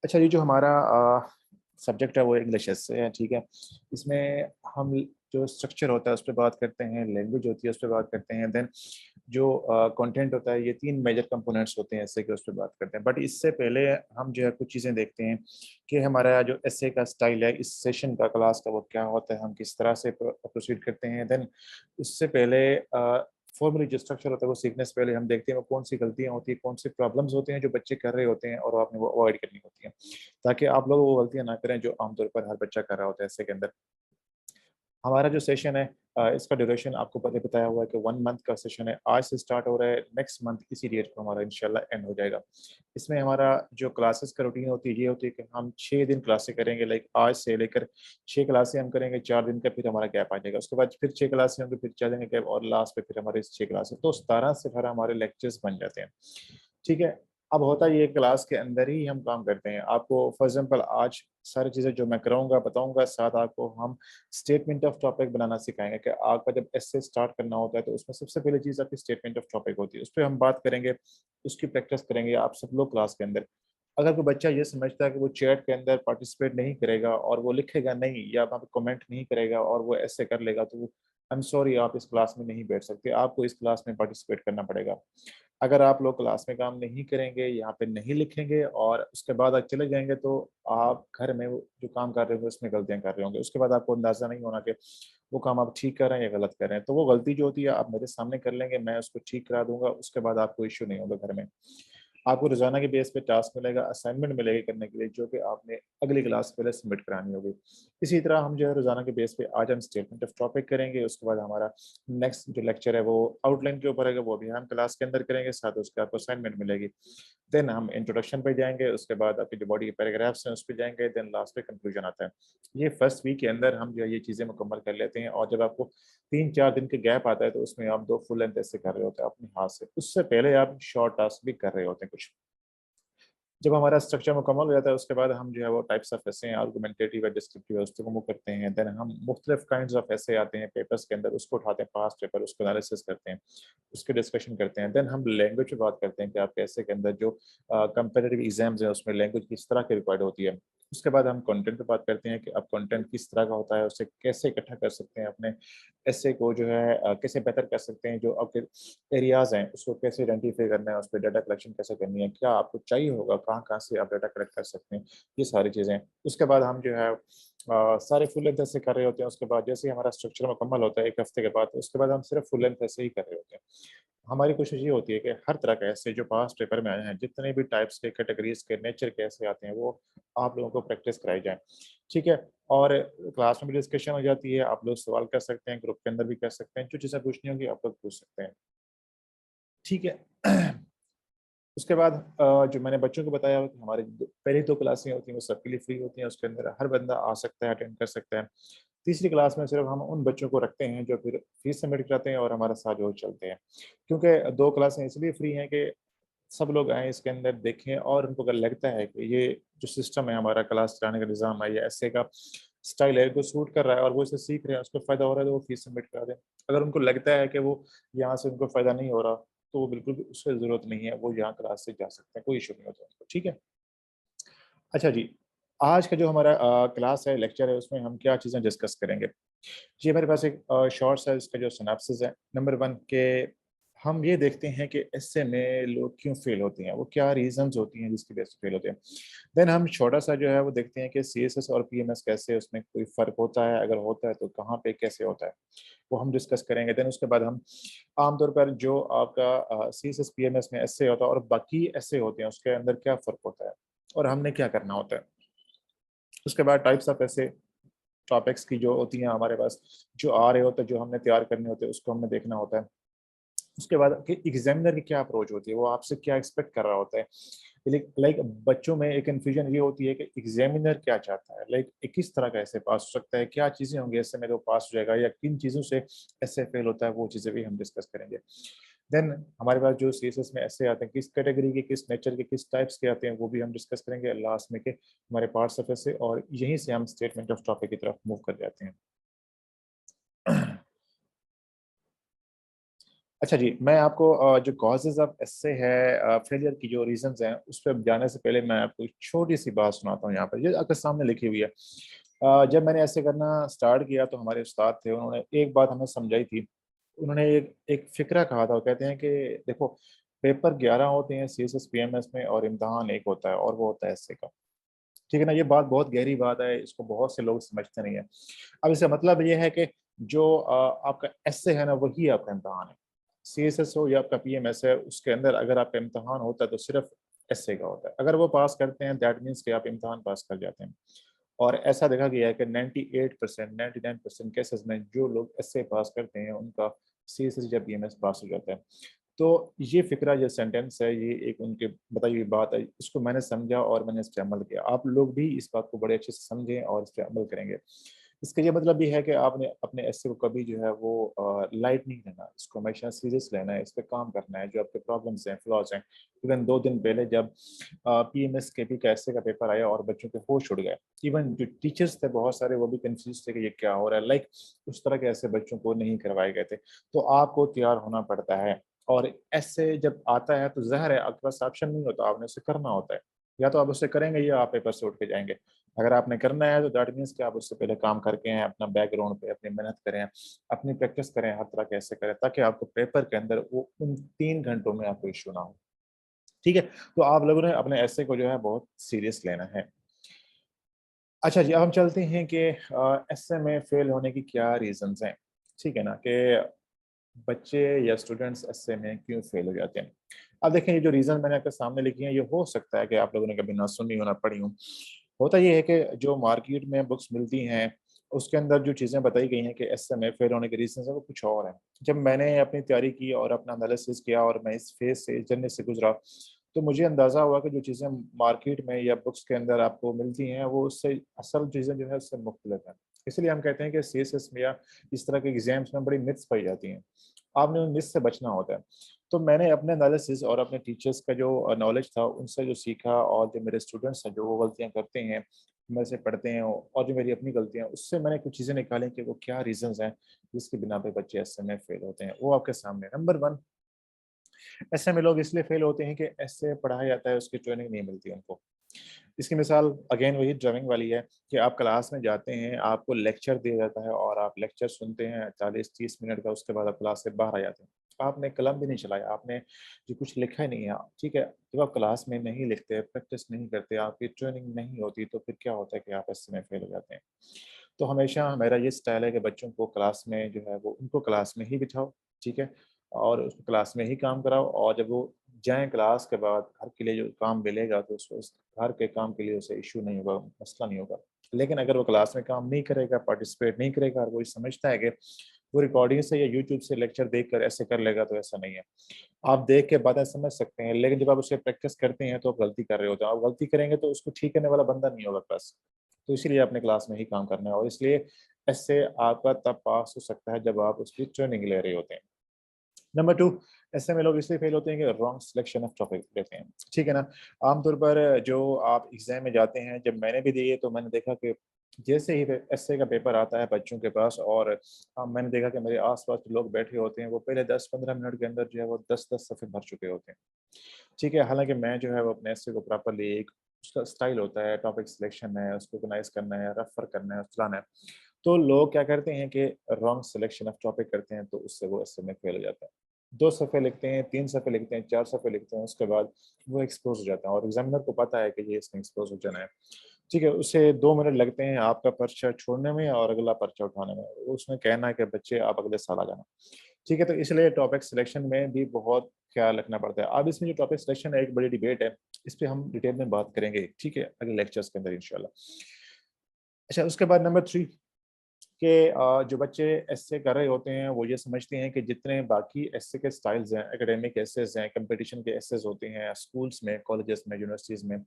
अच्छा, ये जो हमारा सब्जेक्ट है वो इंग्लिश से है, ठीक है। इसमें हम जो स्ट्रक्चर होता है उस पे बात करते हैं, लैंग्वेज होती है उस पे बात करते हैं, देन जो कंटेंट होता है, ये 3 मेजर कंपोनेंट्स होते हैं एसे के, उस पे बात करते हैं। बट इससे पहले हम जो है कुछ चीज़ें देखते हैं कि हमारा जो एसे का स्टाइल है, इस सेशन का, क्लास का, वो क्या होता है, हम किस तरह से प्रोसीड करते हैं। देन उससे पहले फॉर्मली जो स्ट्रक्चर होता है वो सीखने से पहले हम देखते हैं वो कौन सी गलतियाँ होती हैं, कौन सी प्रॉब्लम्स होते हैं जो बच्चे कर रहे होते हैं और आपने वो अवॉइड करनी होती हैं, ताकि आप लोग वो गलतियाँ ना करें जो आमतौर पर हर बच्चा कर रहा होता है ऐसे के अंदर। हमारा जो सेशन है इसका ड्यूरेशन आपको पहले बताया हुआ है कि 1 मंथ का सेशन है। आज से स्टार्ट हो रहा है, नेक्स्ट मंथ इसी डेट को हमारा इंशाल्लाह एंड हो जाएगा। इसमें हमारा जो क्लासेस का रूटीन होती है ये होती है कि हम 6 दिन क्लासें करेंगे, लाइक आज से लेकर 6 क्लासें हम करेंगे, 4 दिन का फिर हमारा गैप आ जाएगा। उसके बाद फिर 6 क्लासें होंगी, फिर 4 दिन का गैप, और लास्ट पे फिर हमारे 6 क्लासें, तो 17 से 18 हमारे लेक्चर्स बन जाते हैं। ठीक है। अब होता ये क्लास के अंदर ही हम काम करते हैं। आपको फॉर एग्जांपल आज सारी चीज़ें जो मैं कराऊँगा, बताऊँगा, साथ आपको हम स्टेटमेंट ऑफ टॉपिक बनाना सिखाएँगे कि आपका जब एसे स्टार्ट करना होता है तो उसमें सबसे पहली चीज़ आपकी स्टेटमेंट ऑफ टॉपिक होती है। उस पे हम बात करेंगे, उसकी प्रैक्टिस करेंगे आप सब लोग क्लास के अंदर। अगर कोई बच्चा ये समझता है कि वो चैट के अंदर पार्टिसिपेट नहीं करेगा और वो लिखेगा नहीं या वहाँ पे कमेंट नहीं करेगा और वो ऐसे कर लेगा, तो आई एम सॉरी, आप इस क्लास में नहीं बैठ सकते। आपको इस क्लास में पार्टिसिपेट करना पड़ेगा। अगर आप लोग क्लास में काम नहीं करेंगे, यहाँ पे नहीं लिखेंगे और उसके बाद आप चले जाएँगे, तो आप घर में वो जो काम कर रहे होंगे उसमें गलतियाँ कर रहे होंगे। उसके बाद आपको अंदाज़ा नहीं होना कि वो काम आप ठीक कर रहे हैं या गलत कर रहे हैं। तो वो गलती जो होती है आप मेरे सामने कर लेंगे, मैं उसको ठीक करा दूँगा, उसके बाद आपको इश्यू नहीं होगा घर में। आपको रोज़ाना के बेस पे टास्क मिलेगा, असाइनमेंट मिलेगी करने के लिए, जो कि आपने अगली क्लास से पहले सबमिट करानी होगी। इसी तरह हम जो है रोज़ाना के बेस पे आज हम स्टेटमेंट ऑफ टॉपिक करेंगे, उसके बाद हमारा नेक्स्ट जो लेक्चर है वो आउटलाइन के ऊपर है, वो भी हम क्लास के अंदर करेंगे, साथ उसके आपको असाइनमेंट मिलेगी। देन हम इंट्रोडक्शन पे जाएँगे, उसके बाद आपकी जो बॉडी के पैराग्राफ्स हैं उस पे जाएँगे, देन लास्ट पे कंक्लूजन आता है। ये फर्स्ट वीक के अंदर हम जो है ये चीज़ें मुकम्मल कर लेते हैं, और जब आपको 3-4 दिन के गैप आता है तो उसमें आप 2 फुल लेंथ ऐसे कर रहे होते हैं अपने हाथ से। उससे पहले आप शॉर्ट टास्क भी कर रहे होते हैं कुछ। जब हमारा स्ट्रक्चर मुकम्मल हो जाता है उसके बाद हम जो है वो टाइप्स ऑफ एसे हैं, आर्गुमेंटेटिव है, डिस्क्रिप्टिव है, उस पे मूव करते हैं। देन हम मुख्तलिफ काइंड्स ऑफ एसे आते हैं पेपर्स के अंदर, उसको उठाते हैं, पास्ट पेपर, उसको एनालिसिस करते हैं, उसके डिस्कशन करते हैं। देन हम लैंग्वेज पे बात करते हैं कि आपके एसे के अंदर जो कंपेटिटिव एग्जाम्स हैं उसमें लैंग्वेज किस तरह की रिक्वायर्ड होती है। उसके बाद हम कंटेंट पे बात करते हैं कि अब कंटेंट किस तरह का होता है, उसे कैसे इकट्ठा कर सकते हैं, अपने एसे को जो है कैसे बेहतर कर सकते हैं, जो आपके एरियाज़ हैं उसको कैसे आइडेंटिफ़ाई करना है, उस पे डाटा कलेक्शन कैसे करनी है, क्या आपको चाहिए होगा, कहाँ-कहाँ से आप डाटा कलेक्ट कर सकते हैं, ये सारी चीज़ें। उसके बाद हम जो है सारे फुल लेंथ ऐसे कर रहे होते हैं, उसके बाद जैसे ही हमारा स्ट्रक्चर मुकम्मल होता है 1 हफ्ते के बाद, उसके बाद हम सिर्फ फुल लेंथ ऐसे ही कर रहे होते हैं। हमारी कोशिश ये होती है कि हर तरह के ऐसे जो पास्ट पेपर में आए हैं, जितने भी टाइप्स के, कैटेगरीज़ के, नेचर के ऐसे आते हैं, वो आप लोगों को प्रैक्टिस कराई जाए। ठीक है? और क्लास में भी डिस्कशन हो जाती है, आप लोग सवाल कर सकते हैं, ग्रुप के अंदर भी कर सकते हैं, जो चीज़ें पूछनी होंगी आप लोग पूछ सकते हैं। ठीक है। उसके बाद जो मैंने बच्चों को बताया कि हमारी पहली 2 क्लासें होती हैं वो सबके लिए फ्री होती हैं, उसके अंदर हर बंदा आ सकता है, अटेंड कर सकता है। तीसरी क्लास में सिर्फ हम उन बच्चों को रखते हैं जो फिर फीस सबमिट कराते हैं और हमारे साथ जो चलते हैं। क्योंकि 2 क्लासें इसलिए फ्री हैं कि सब लोग आएँ इसके अंदर देखें, और उनको अगर लगता है कि ये जो सिस्टम है हमारा क्लास चलाने का निज़ाम है या ऐसे का स्टाइल है, इनको सूट कर रहा है और वो इसे सीख रहे हैं, उसको फ़ायदा हो रहा है, तो वो फीस सबमिट करा दें। अगर उनको लगता है कि वो यहाँ से उनको फ़ायदा नहीं हो रहा, तो वो बिल्कुल भी उससे ज़रूरत नहीं है, वो यहाँ क्लास से जा सकते हैं, कोई इश्यू नहीं होता उनको, ठीक है? अच्छा जी, आज का जो हमारा क्लास है, लेक्चर है, उसमें हम क्या चीज़ें डिस्कस करेंगे? जी, मेरे पास एक शॉर्ट सा इसका जो सिनॉप्सिस है, नंबर 1 के हम ये देखते हैं कि एसे में लोग क्यों फेल होते हैं, वो क्या रीज़न्स होती हैं जिसकी वजह से फेल होते हैं। देन हम छोटा-सा जो है वो देखते हैं कि सीएसएस और पीएमएस कैसे, उसमें कोई फ़र्क होता है, अगर होता है तो कहाँ पे कैसे होता है, वो हम डिस्कस करेंगे। देन उसके बाद हम आमतौर पर जो आपका सीएसएस पीएमएस में एसे होता है और बाकी एसे होते हैं, उसके अंदर क्या फ़र्क होता है और हमने क्या करना होता है। उसके बाद टाइप्स ऑफ एसे, टॉपिक्स की जो होती हैं हमारे पास, जो आ रहे होते हैं, जो हमने तैयार करने होते हैं, उसको हमने देखना होता है। उसके बाद कि एग्ज़ामिनर की क्या अप्रोच होती है, वो आपसे क्या एक्सपेक्ट कर रहा होता है। लाइक बच्चों में एक कन्फ्यूजन ये होती है कि एग्ज़ामिनर क्या चाहता है, लाइक किस तरह का ऐसे पास हो सकता है, क्या चीज़ें होंगी ऐसे में तो पास हो जाएगा, या किन चीज़ों से ऐसे फेल होता है, वो चीज़ें भी हम डिस्कस करेंगे। देन हमारे पास जो सीएसएस में ऐसे आते हैं, किस कैटेगरी के, किस नेचर के, किस टाइप्स के आते हैं, वो भी हम डिस्कस करेंगे लास्ट में, के हमारे पार्ट्स ऑफ ऐसे, और यहीं से हम स्टेटमेंट ऑफ टॉपिक की तरफ मूव कर जाते हैं। अच्छा जी, मैं आपको जो कॉजेज़ ऑफ एस्से है फेलियर की जो रीज़न्स हैं, उस पे जाने से पहले मैं आपको एक छोटी-सी बात सुनाता हूँ यहाँ पर, ये आपके सामने लिखी हुई है। जब मैंने ऐसे करना स्टार्ट किया तो हमारे उस्ताद थे, उन्होंने एक बात हमें समझाई थी। उन्होंने एक एक फ़िक्रा कहा था, वो कहते हैं कि देखो पेपर 11 होते हैं सीएसएस पीएमएस में और इम्तिहान 1 होता है और वो होता है एस्से का। ठीक है ना? ये बात बहुत गहरी बात है, इसको बहुत से लोग समझते नहीं हैं। अब इसका मतलब ये है कि जो आपका एस्से है ना, वही आपका इम्तिहान है। सीएसएस हो या आपका पीएमएस है, उसके अंदर अगर आपका इम्तिहान होता है, तो सिर्फ़ एस्से का होता है। अगर वो पास करते हैं, दैट मीन्स कि आप इम्तिहान पास कर जाते हैं। और ऐसा देखा गया है कि 98% 99% केसेज़ में जो लोग एस्से पास करते हैं, उनका सीएसएस या पीएमएस पास हो जाता है। तो ये फ़िक्रा, ये सेंटेंस है, ये एक उनके बताई हुई बात है, इसको मैंने समझा और मैंने इस पे अमल किया। आप लोग भी इस बात को बड़े अच्छे से समझें और इस पे अमल करेंगे। इसका ये मतलब ये है कि आपने अपने एस्से को कभी जो है वो लाइट नहीं लेना, इसको हमेशा सीरियस लेना है, इस पे काम करना है, जो आपके प्रॉब्लम्स हैं, फ्लॉज़ हैं। इवन 2 दिन पहले जब पीएमएस केपी का एस्से का पेपर आया और बच्चों के होश उड़ गए। इवन जो टीचर्स थे बहुत सारे, वो भी कन्फ्यूज़ थे कि ये क्या हो रहा है, लाइक उस तरह के ऐसे बच्चों को नहीं करवाए गए थे। तो आपको तैयार होना पड़ता है। और ऐसे जब आता है तो ज़हर है, आपके पास ऑप्शन नहीं होता, आपने उसे करना होता है। या तो आप उसे करेंगे या आप पेपर से उठ के जाएँगे। अगर आपने करना है तो दैट मीन्स कि आप उससे पहले काम करके आएँ, अपना बैकग्राउंड पे अपनी मेहनत करें, अपनी प्रैक्टिस करें, हर तरह के ऐसे करें ताकि आपको पेपर के अंदर वो उन 3 घंटों में आपको इश्यू ना हो। ठीक है? तो आप लोगों ने अपने एस्से को जो है बहुत सीरियस लेना है। अच्छा जी, अब हम चलते हैं कि एस्से में फेल होने की क्या रीज़न्स हैं। ठीक है ना? कि बच्चे या स्टूडेंट्स एस्से में क्यों फेल हो जाते हैं। अब देखें, ये जो रीज़न मैंने आपके सामने लिखी हैं, ये हो सकता है कि आप लोगों ने कभी ना सुनी हो, ना पढ़ी हों। होता ये है कि जो मार्केट में बुक्स मिलती हैं, उसके अंदर जो चीज़ें बताई गई हैं कि एस्से में फेल होने के रीज़न्स हैं, वो कुछ और हैं। जब मैंने अपनी तैयारी की और अपना एनालिसिस किया और मैं इस फ़ेज़ से, इस जर्नी से गुज़रा, तो मुझे अंदाज़ा हुआ कि जो चीज़ें मार्केट में या बुक्स के अंदर आपको मिलती हैं, वो उससे असल चीज़ें जो है उससे मुख्तलिफ हैं। इसलिए हम कहते हैं कि सीएसएस में या इस तरह के एग्ज़ाम्स में बड़ी मिथ्स पाई जाती हैं। आपने उन मिस से बचना होता है। तो मैंने अपने एनालिसिस और अपने टीचर्स का जो नॉलेज था, उनसे जो सीखा और जो मेरे स्टूडेंट्स हैं, जो वो गलतियाँ करते हैं, मेरे से पढ़ते हैं और जो मेरी अपनी गलतियाँ हैं, उससे मैंने कुछ चीज़ें निकाली कि वो क्या रीज़न्स हैं, जिसकी बिना पे बच्चे ऐसे में फेल होते हैं। वो आपके सामने है। नंबर 1, ऐसे में लोग इसलिए फेल होते हैं कि ऐसे पढ़ाया जाता है, उसकी ट्रेनिंग नहीं मिलती उनको। इसकी मिसाल अगेन वही ड्राइविंग वाली है कि आप क्लास में जाते हैं, आपको लेक्चर दिया जाता है और आप लेक्चर सुनते हैं 40-30 मिनट का, उसके बाद आप क्लास से बाहर आ जाते हैं। आपने कलम भी नहीं चलाया, आपने जो कुछ लिखा ही नहीं है, ठीक है? जब आप क्लास में नहीं लिखते, प्रैक्टिस नहीं करते, आपकी ट्रेनिंग नहीं होती, तो फिर क्या होता है कि आप ऐसे में फेल हो जाते हैं। तो हमेशा मेरा ये स्टाइल है कि बच्चों को क्लास में जो है वो उनको क्लास में ही बिठाओ, ठीक है? और उसको क्लास में ही काम कराओ और जब वो जाएँ क्लास के बाद घर के लिए जो काम मिलेगा तो उसको उस घर के काम के लिए उसे इश्यू नहीं होगा, मसला नहीं होगा। लेकिन अगर वो क्लास में काम नहीं करेगा, पार्टिसिपेट नहीं करेगा और वो ये समझता है कि वो रिकॉर्डिंग से या यूट्यूब से लेक्चर देखकर ऐसे कर लेगा, तो ऐसा नहीं है। आप देख के बातें समझ सकते हैं, लेकिन जब आप उसे प्रैक्टिस करते हैं तो आप गलती कर रहे होते हैं। आप गलती करेंगे तो उसको ठीक करने वाला बंदा नहीं होगा क्लास। तो इसीलिए अपने क्लास में ही काम करना है और इसलिए इससे आपका तब पास हो सकता है जब आप उसकी ट्रेनिंग ले रहे होते हैं। नंबर 2, ऐसे में लोग इसलिए फेल होते हैं कि रॉन्ग सिलेक्शन ऑफ टॉपिक लेते हैं, ठीक है ना? आमतौर पर जो आप एग्ज़ाम में जाते हैं, जब मैंने भी दिए तो मैंने देखा कि जैसे ही एस्से का पेपर आता है बच्चों के पास और मैंने देखा कि मेरे आस-पास जो लोग बैठे होते हैं, वो पहले 10-15 मिनट के अंदर जो है वो 10-10 सफ़े भर चुके होते हैं, ठीक है? हालाँकि मैं जो है वो अपने एस्से को प्रॉपर्ली एक उसका स्टाइल होता है, टॉपिक सिलेक्शन है, उसको ऑर्गनाइज़ करना है, रेफ़र करना है, चलाना है। तो लोग क्या करते हैं कि रॉन्ग सिलेक्शन ऑफ टॉपिक करते हैं, तो उससे वो ऐसे में फेल हो जाते हैं। 2 सफ़े लिखते हैं, 3 सफ़े लिखते हैं, 4 सफ़े लिखते हैं, उसके बाद वो एक्सपोज़ हो जाता है और एग्ज़ामिनर को पता है कि ये इसने एक्सपोज़ हो जाना है। ठीक है, उसे 2 मिनट लगते हैं आपका पर्चा छोड़ने में और अगला पर्चा उठाने में। उसमें कहना है कि बच्चे आप अगले साल आ जाना। ठीक है, तो इसलिए टॉपिक सिलेक्शन में भी बहुत ख़्याल रखना पड़ता है। अब इसमें जो टॉपिक सिलेक्शन है, एक बड़ी डिबेट है, इस पे हम डिटेल में बात करेंगे, ठीक है? अगले लेक्चर्स के अंदर इंशाल्लाह। अच्छा, उसके बाद नंबर 3 कि जो बच्चे एस्से कर रहे होते हैं, वो ये समझते हैं कि जितने बाकी एस्से के स्टाइल्स हैं, एकेडमिक एस्सेज़ हैं, कॉम्पिटिशन के एस्सेज़ होते हैं, स्कूल्स में, कॉलेजेस में, यूनिवर्सिटीज़ में,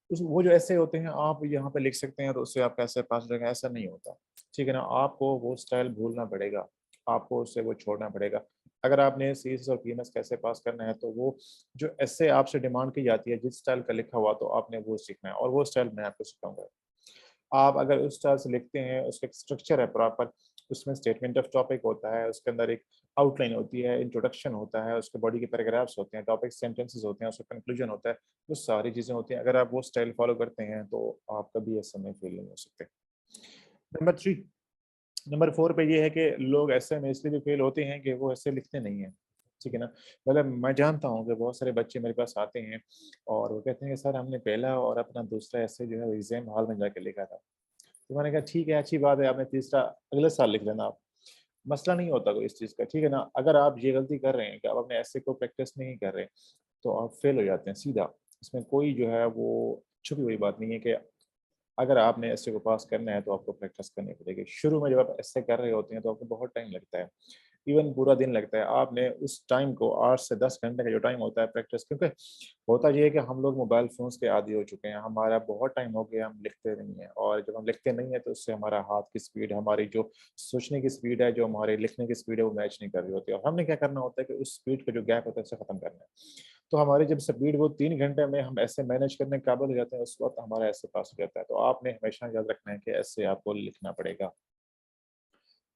उस वो जो एस्से होते हैं, आप यहाँ पे लिख सकते हैं, तो उससे आपका एस्से पास हो जाएगा, ऐसा नहीं होता। ठीक है ना? आपको वो स्टाइल भूलना पड़ेगा, आपको उससे वो छोड़ना पड़ेगा। अगर आपने सीएस और पीएमएस कैसे पास करना है, तो वो जो एस्से आपसे डिमांड की जाती है, जिस स्टाइल का लिखा हुआ, तो आपने वो सीखना है और वो स्टाइल मैं आपको सिखाऊँगा। आप अगर उस तरह से लिखते हैं, उसका एक स्ट्रक्चर है प्रॉपर, उसमें स्टेटमेंट ऑफ टॉपिक होता है, उसके अंदर एक आउटलाइन होती है, इंट्रोडक्शन होता है, उसके बॉडी के पैराग्राफ्स होते हैं, टॉपिक सेंटेंसेस होते हैं, उसका कंक्लूजन होता है, वो सारी चीज़ें होती हैं। अगर आप वो स्टाइल फॉलो करते हैं तो आप कभी ऐसे में फेल नहीं हो सकते। नंबर 3 नंबर 4 पे ये है कि लोग ऐसे में इसलिए भी फेल होते हैं कि वो ऐसे लिखते नहीं हैं, ठीक है ना? मतलब मैं जानता हूँ कि बहुत सारे बच्चे मेरे पास आते हैं और वो कहते हैं कि सर हमने पहला और अपना दूसरा ऐसे जो है एग्ज़ाम हॉल में जाके लिखा था। तो मैंने कहा ठीक है, अच्छी बात है, आपने तीसरा अगले साल लिख लेना आप। मसला नहीं होता कोई इस चीज़ का, ठीक है ना? अगर आप ये गलती कर रहे हैं कि आप अपने एसे को प्रैक्टिस नहीं कर रहे, तो आप फेल हो जाते हैं सीधा। इसमें कोई जो है वो छुपी हुई बात नहीं है कि अगर आपने एसे को पास करना है तो आपको प्रैक्टिस करनी पड़ेगी। शुरू में जब आप एसे कर रहे होते हैं तो आपको बहुत टाइम लगता है, इवन पूरा दिन लगता है। आपने उस टाइम को 8 से 10 घंटे का जो टाइम होता है प्रैक्टिस, क्योंकि होता ये है कि हम लोग मोबाइल फ़ोन्स के आदी हो चुके हैं। हमारा बहुत टाइम हो गया हम लिखते नहीं हैं, और जब हम लिखते नहीं हैं तो उससे हमारा हाथ की स्पीड, हमारी जो सोचने की स्पीड है, जो हमारे लिखने की स्पीड है, वो मैच नहीं कर रही होती है। और हमने क्या करना होता है कि उस स्पीड का जो गैप होता है उसे ख़त्म करना है। तो हमारी जब स्पीड वो 3 घंटे में हम ऐसे मैनेज करने के काबिल हो जाते हैं, उस वक़्त हमारा ऐसे पास हो जाता है। तो आपने हमेशा याद रखना है कि ऐसे आपको लिखना पड़ेगा।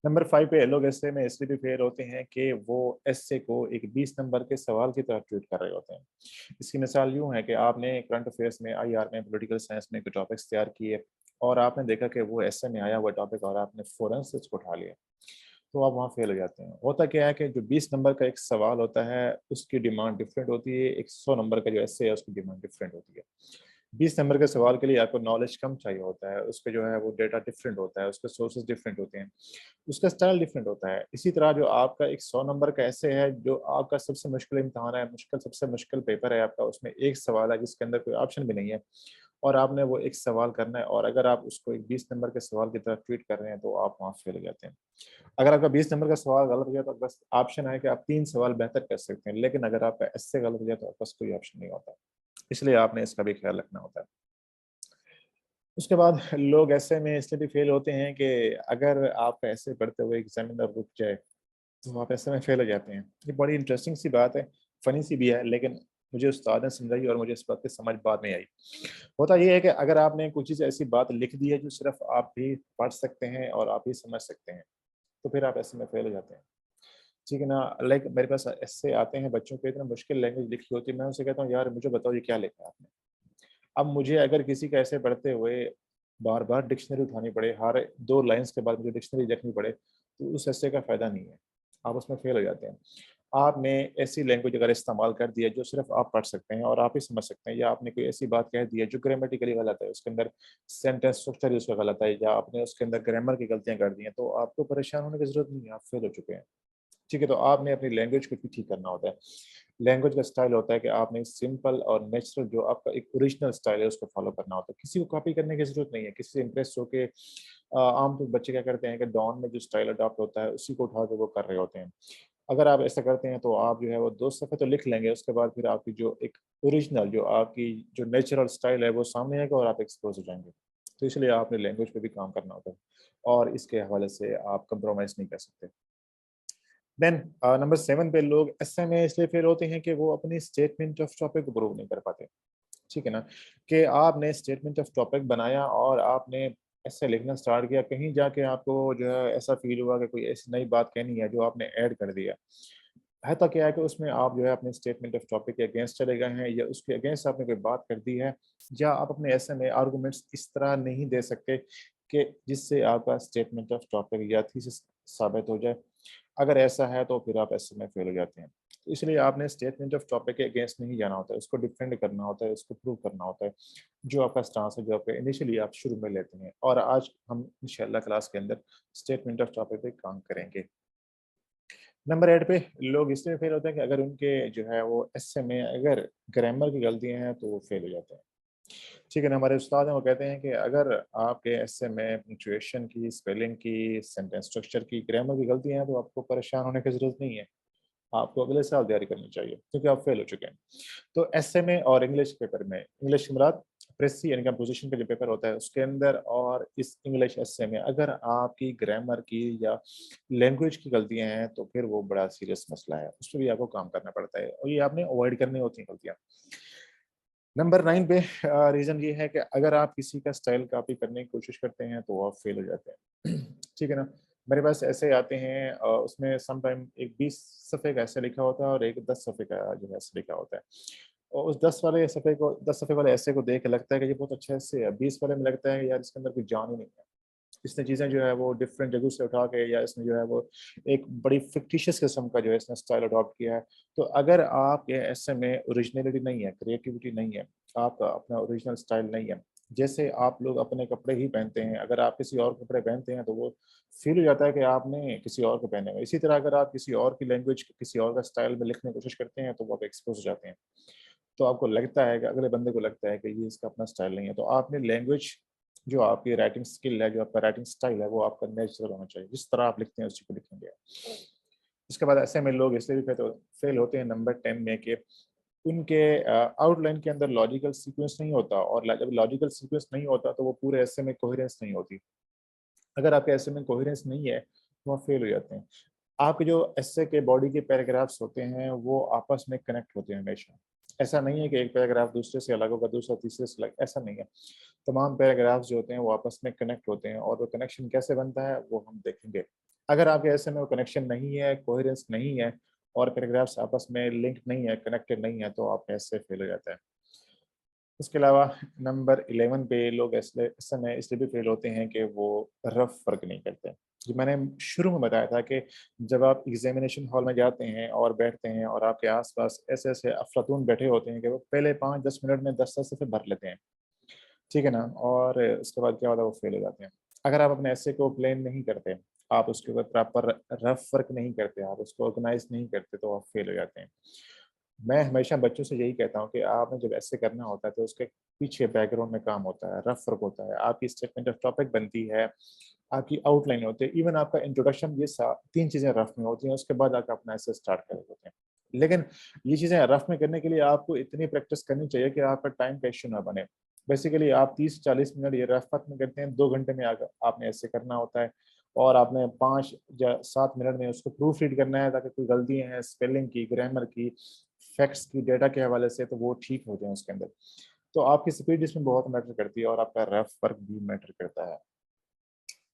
नंबर 5 पे लोग ऐसे में इसलिए भी फेल होते हैं कि वो एसे को एक 20 नंबर के सवाल की तरह ट्रीट कर रहे होते हैं। इसकी मिसाल यूँ है कि आपने करंट अफेयर्स में, आईआर में, पॉलिटिकल साइंस में कुछ टॉपिक्स तैयार किए और आपने देखा कि वो एसे में आया हुआ टॉपिक और आपने फ़ौरन से उसको उठा लिया। तो आप वहाँ फेल हो जाते हैं। होता क्या है कि जो 20 नंबर का एक सवाल होता है, उसकी डिमांड डिफरेंट होती है, एक 100 नंबर का जो एसे है, उसकी डिमांड डिफरेंट होती है। 20 नंबर के सवाल के लिए आपको नॉलेज कम चाहिए होता है, उसपे जो है वो डेटा डिफरेंट होता है, उसके सोर्सेज़ डिफरेंट होते हैं, उसका स्टाइल डिफरेंट होता है। इसी तरह जो आपका एक 100 नंबर का एसे है, जो आपका सबसे मुश्किल इम्तिहान है, सबसे मुश्किल पेपर है आपका, उसमें एक सवाल है जिसके अंदर कोई ऑप्शन भी नहीं है और आपने वो एक सवाल करना है, और अगर आप उसको एक 20 नंबर के सवाल की तरह ट्रीट कर रहे हैं, तो आप वहाँ फेल हो जाते हैं। अगर आपका 20 नंबर का सवाल गलत हो गया तो बस ऑप्शन है कि आप 3 सवाल बेहतर कर सकते हैं, लेकिन अगर आपका इससे गलत हो गया तो आपके पास कोई ऑप्शन नहीं होता। इसलिए आपने इसका भी ख्याल रखना होता है। उसके बाद लोग ऐसे में इसलिए भी फेल होते हैं कि अगर आप ऐसे पढ़ते हुए एग्ज़ामिनर रुक जाए, तो आप ऐसे में फेल हो जाते हैं। ये बड़ी इंटरेस्टिंग सी बात है, फ़नी सी भी है, लेकिन मुझे उस्ताद ने समझाई और मुझे इस बात की समझ बाद में आई। होता ये है कि अगर आपने कुछ चीज़ ऐसी बात लिख दी है जो सिर्फ़ आप ही पढ़ सकते हैं और आप ही समझ सकते हैं, तो फिर आप ऐसे में फेल हो जाते हैं। ठीक है ना? लाइक मेरे पास ऐसे आते हैं बच्चों को, इतना मुश्किल लैंग्वेज लिखी होती है, मैं उनसे कहता हूँ यार मुझे बताओ ये क्या लिखा है आपने? अब मुझे अगर किसी का ऐसे पढ़ते हुए बार-बार डिक्शनरी उठानी पड़े, हर 2 लाइन्स के बाद मुझे डिक्शनरी देखनी पड़े, तो उस ऐसे का फ़ायदा नहीं है। आप उसमें फेल हो जाते हैं। आपने ऐसी लैंग्वेज अगर इस्तेमाल कर दी है जो सिर्फ़ आप पढ़ सकते हैं और आप ही समझ सकते हैं, या आपने कोई ऐसी बात कह दी है जो ग्रामेटिकली गलत है, उसके अंदर सेंटेंस स्ट्रक्चर ही उसका गलत है, या आपने उसके अंदर ग्रामर की गलतियाँ कर दी हैं, तो आपको परेशान होने की ज़रूरत नहीं है, आप फेल हो चुके हैं। ठीक है, तो आपने अपनी लैंग्वेज को भी ठीक करना होता है। लैंग्वेज का स्टाइल होता है कि आपने सिंपल और नेचुरल जो आपका एक ओरिजिनल स्टाइल है उसको फ़ॉलो करना होता है। किसी को कॉपी करने की ज़रूरत नहीं है, किसी से इम्प्रेस होके आमतौर बच्चे क्या करते हैं कि डॉन में जो स्टाइल अडॉप्ट होता है उसी को उठा के वो कर रहे होते हैं। अगर आप ऐसा करते हैं तो आप जो है वो 2 सफ़े तो लिख लेंगे, उसके बाद फिर आपकी जो एक ओरिजिनल जो आपकी जो नेचुरल स्टाइल है वो सामने आएगा और आप एक्सपोज़ हो जाएँगे। तो इसलिए आपने लैंग्वेज पे भी काम करना होता है और इसके हवाले से आप कंप्रोमाइज़ नहीं कर सकते। देन नंबर 7 पे लोग ऐसे में इसलिए फेल होते हैं कि वो अपनी स्टेटमेंट ऑफ टॉपिक को प्रूव नहीं कर पाते। ठीक है ना? कि आपने स्टेटमेंट ऑफ टॉपिक बनाया और आपने ऐसे लिखना स्टार्ट किया, कहीं जाके आपको जो है ऐसा फ़ील हुआ कि कोई ऐसी नई बात कहनी है जो आपने ऐड कर दिया। होता क्या है कि उसमें आप जो है अपने स्टेटमेंट ऑफ टॉपिक के अगेंस्ट चले गए हैं, या उसके अगेंस्ट आपने कोई बात कर दी है, या आप अपने ऐसे में आर्गुमेंट्स इस तरह नहीं दे सकते कि जिससे आपका स्टेटमेंट ऑफ टॉपिक या थीसिस साबित हो जाए। अगर ऐसा है तो फिर आप ऐसे में फेल हो जाते हैं। तो इसलिए आपने स्टेटमेंट ऑफ टॉपिक के अगेंस्ट नहीं जाना होता है, उसको डिफेंड करना होता है, उसको प्रूव करना होता है। जो आपका स्टांस है, जो आपका इनिशियली आप शुरू में लेते हैं, और आज हम इंशाल्लाह क्लास के अंदर स्टेटमेंट ऑफ टॉपिक पे काम करेंगे। नंबर 8 पे लोग इसलिए फेल होते हैं कि अगर उनके जो है वो एसे में अगर ग्रामर की गलतियाँ हैं तो वो फेल हो जाते हैं। ठीक है ना? हमारे उस्ताद हैं वो कहते हैं कि अगर आपके एसे में पंक्चुएशन की, स्पेलिंग की, सेंटेंस स्ट्रक्चर की, ग्रामर की गलतियाँ हैं तो आपको परेशान होने की ज़रूरत नहीं है। आपको अगले साल तैयारी करनी चाहिए क्योंकि आप फेल हो चुके हैं। तो एसए में और इंग्लिश पेपर में, इंग्लिश की मुराद प्रेसी यानी कंपोज़िशन का जो पेपर होता है उसके अंदर, और इस इंग्लिश एसए में अगर आपकी ग्रामर की या लैंग्वेज की गलतियाँ हैं तो फिर वो बड़ा सीरियस मसला है। उसपे भी आपको काम करना पड़ता है और ये आपने अवॉइड करनी होती हैं गलतियाँ। नंबर 9 पे रीज़न ये है कि अगर आप किसी का स्टाइल कॉपी करने की कोशिश करते हैं तो आप फेल हो जाते हैं। ठीक है ना? मेरे पास ऐसे आते हैं उसमें सम टाइम एक 20 सफ़े का ऐसे लिखा होता है और एक 10 सफ़े का जो है ऐसे लिखा होता है। और उस 10 सफ़े वाले ऐसे को देख के लगता है कि ये बहुत अच्छा ऐसे है, 20 वाले में लगता है यार इसके अंदर कोई जान ही नहीं है। इसने चीज़ें जो है वो डिफरेंट जगहों से उठा के या इसने जो है वो एक बड़ी फ़िक्टिशियस किस्म का जो है इसने स्टाइल अडॉप्ट किया है। तो अगर आपके ऐसे में ओरिजिनैलिटी नहीं है, क्रिएटिविटी नहीं है, आपका अपना ओरिजिनल स्टाइल नहीं है, जैसे आप लोग अपने कपड़े ही पहनते हैं, अगर आप किसी और कपड़े पहनते हैं तो वो फ़ील हो जाता है कि आपने किसी और के पहने हुए। इसी तरह अगर आप किसी और की लैंग्वेज, किसी और का स्टाइल में लिखने की कोशिश करते हैं तो वो आप एक्सपोज़ हो जाते हैं। तो आपको लगता है कि अगले बंदे को लगता है कि ये इसका अपना स्टाइल नहीं है। तो आपने लैंग्वेज जो आपकी राइटिंग स्किल है, जो आपका राइटिंग स्टाइल है, वो आपका नेचुरल होना चाहिए। जिस तरह आप लिखते हैं उसी को लिखेंगे आप। इसके बाद ऐसे में लोग इसलिए भी फेल होते हैं नंबर 10 में कि उनके आउटलाइन के अंदर लॉजिकल सीक्वेंस नहीं होता और जब लॉजिकल सीक्वेंस नहीं होता तो वो पूरे एसे में कोहेरेंस नहीं होती। अगर आपके एसे में कोहेरेंस नहीं है, तो आप फेल हो जाते हैं। आपके जो एसे के बॉडी के पैराग्राफ्स होते हैं, वो आपस में कनेक्ट होते हैं हमेशा। ऐसा नहीं है कि एक पैराग्राफ दूसरे से अलग होगा, दूसरा तीसरे से अलग, ऐसा नहीं है। तमाम पैराग्राफ्स जो होते हैं, वो आपस में कनेक्ट होते हैं और वो कनेक्शन कैसे बनता है, वो हम देखेंगे। अगर आपके एसे में वो कनेक्शन नहीं है, कोहेरेंस नहीं है और पैराग्राफ्स आपस में लिंक्ड नहीं है, कनेक्टेड नहीं है, तो आपका एसे फेल हो जाता है। इसके अलावा नंबर 11 पे लोग इसलिए इस समय इसलिए भी फेल होते हैं कि वो रफ वर्क नहीं करते। जो मैंने शुरू में बताया था कि जब आप एग्जामिनेशन हॉल में जाते हैं और बैठते हैं और आपके आस-पास ऐसे-ऐसे अफ़लातून बैठे होते हैं कि वो पहले 5-10 मिनट में 10-10 सफ़े भर लेते हैं, ठीक है ना? और उसके बाद क्या होता है वो फेल हो जाते हैं। अगर आप अपने एसे को प्लान नहीं करते, आप उसके ऊपर प्रॉपर रफ वर्क नहीं करते, आप उसको ऑर्गेनाइज़ नहीं करते तो आप फेल हो जाते हैं। मैं हमेशा बच्चों से यही कहता हूँ कि आपने जब ऐसे करना होता है तो उसके पीछे बैकग्राउंड में काम होता है, रफ वर्क होता है, आपकी स्टेटमेंट ऑफ टॉपिक बनती है, आपकी आउटलाइन होती है, इवन आपका इंट्रोडक्शन, ये 3 चीज़ें रफ में होती हैं, उसके बाद आके अपना ऐसे स्टार्ट कर रहे होते हैं। लेकिन ये चीज़ें रफ में करने के लिए आपको इतनी प्रैक्टिस करनी चाहिए कि आपका टाइम का इश्यू ना बने। बेसिकली आप 30-40 मिनट ये रफ वर्क में करते हैं, 2 घंटे में आपने ऐसे करना होता है और आपने 5 या 7 मिनट में उसको प्रूफ रीड करना है ताकि कोई गलतियाँ हैं स्पेलिंग की, ग्रामर की, फैक्ट्स की, डेटा के हवाले से तो वो ठीक हो जाएँ उसके अंदर। तो आपकी स्पीड इसमें बहुत मैटर करती है और आपका रफ वर्क भी मैटर करता है।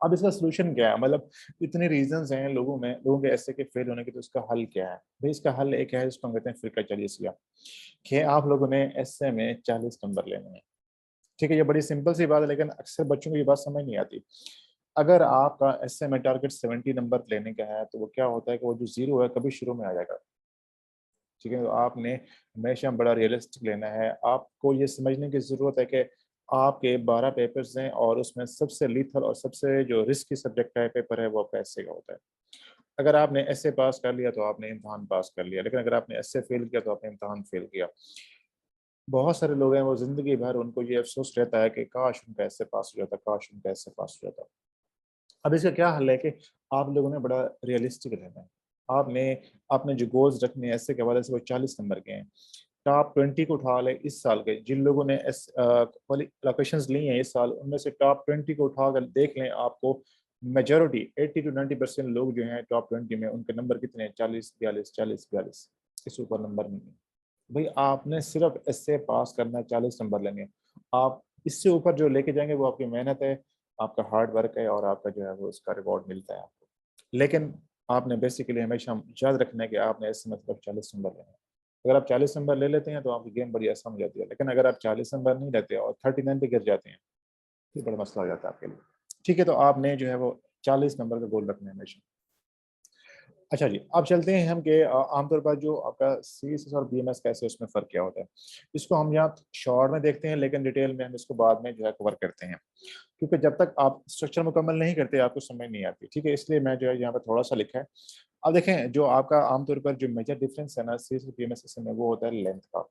अब इसका सॉल्यूशन क्या है? मतलब इतने रीज़न्स हैं लोगों के ऐसे के फेल होने के, तो इसका हल क्या है? भई इसका हल एक है, जिसको हम कहते हैं फ़िरका चालीसिया, कि आप लोगों ने एसे में 40 नंबर लेने हैं। ठीक है, ये बड़ी सिंपल सी बात है लेकिन अक्सर बच्चों को ये बात समझ नहीं आती। अगर आपका एसे में टारगेट 70 नंबर लेने का है, तो वो क्या होता है कि वो जो ज़ीरो है कभी शुरू में आ जाएगा। ठीक है? तो आपने हमेशा बड़ा रियलिस्टिक लेना है। आपको ये समझने की ज़रूरत है कि आपके 12 पेपर्स हैं और उसमें सबसे लीथल और सबसे जो रिस्की सब्जेक्ट है, पेपर है, वो आपका एसे का होता है। अगर आपने एसे पास कर लिया, तो आपने इम्तिहान पास कर लिया, लेकिन अगर आपने एसे फेल किया, तो आपने इम्तिहान फेल किया। बहुत सारे लोग हैं, वो ज़िंदगी भर उनको ये अफ़सोस रहता है कि काश उनका एसे पास हो जाता, काश उनका एसे पास हो जाता। अब इसका क्या हल है कि आप लोगों ने बड़ा रियलिस्टिक रहना है। आपने अपने जो गोल्स रखने हैं ऐसे के हवाले से वो 40 नंबर के हैं। टॉप 20 को उठा लें इस साल के, जिन लोगों ने वाली लोकेशंस ली हैं इस साल, उनमें से टॉप 20 को उठाकर देख लें, आपको मेजॉरिटी 80 टू 90% लोग जो हैं टॉप 20 में, उनके नंबर कितने हैं? 40, 42, 40, 42, इससे ऊपर नंबर नहीं है। भई आपने सिर्फ़ इससे पास करना है, 40 नंबर लेने हैं। आप इससे ऊपर जो लेके जाएँगे वो आपकी मेहनत है, आपका हार्ड वर्क है और आपका जो है वो उसका रिवॉर्ड मिलता है आपको। लेकिन आपने बेसिकली हमेशा याद रखना है कि आपने इससे मतलब 40 नंबर लेने हैं। अगर आप 40 नंबर ले लेते हैं तो आपकी गेम बड़ी आसान हो जाती है। लेकिन अगर आप 40 नंबर नहीं लेते और 39 पे गिर जाते हैं, फिर बड़ा मसला हो जाता है आपके लिए। ठीक है, तो आपने जो है वो 40 नंबर का गोल रखना है हमेशा। अच्छा जी, अब चलते हैं हम कि आमतौर पर जो आपका सीएसएस और बीएमएस कैसे, उसमें फ़र्क क्या होता है? इसको हम यहाँ शॉर्ट में देखते हैं लेकिन डिटेल में हम इसको बाद में जो है कवर करते हैं। क्योंकि जब तक आप स्ट्रक्चर मुकम्मल नहीं करते, आपको समझ नहीं आती, ठीक है? इसलिए मैं जो है यहाँ पे थोड़ा-सा लिखा है। अब देखें, जो आपका आमतौर पर जो मेजर डिफरेंस है ना सीएसएस और बीएमएस में, वो होता है लेंथ का।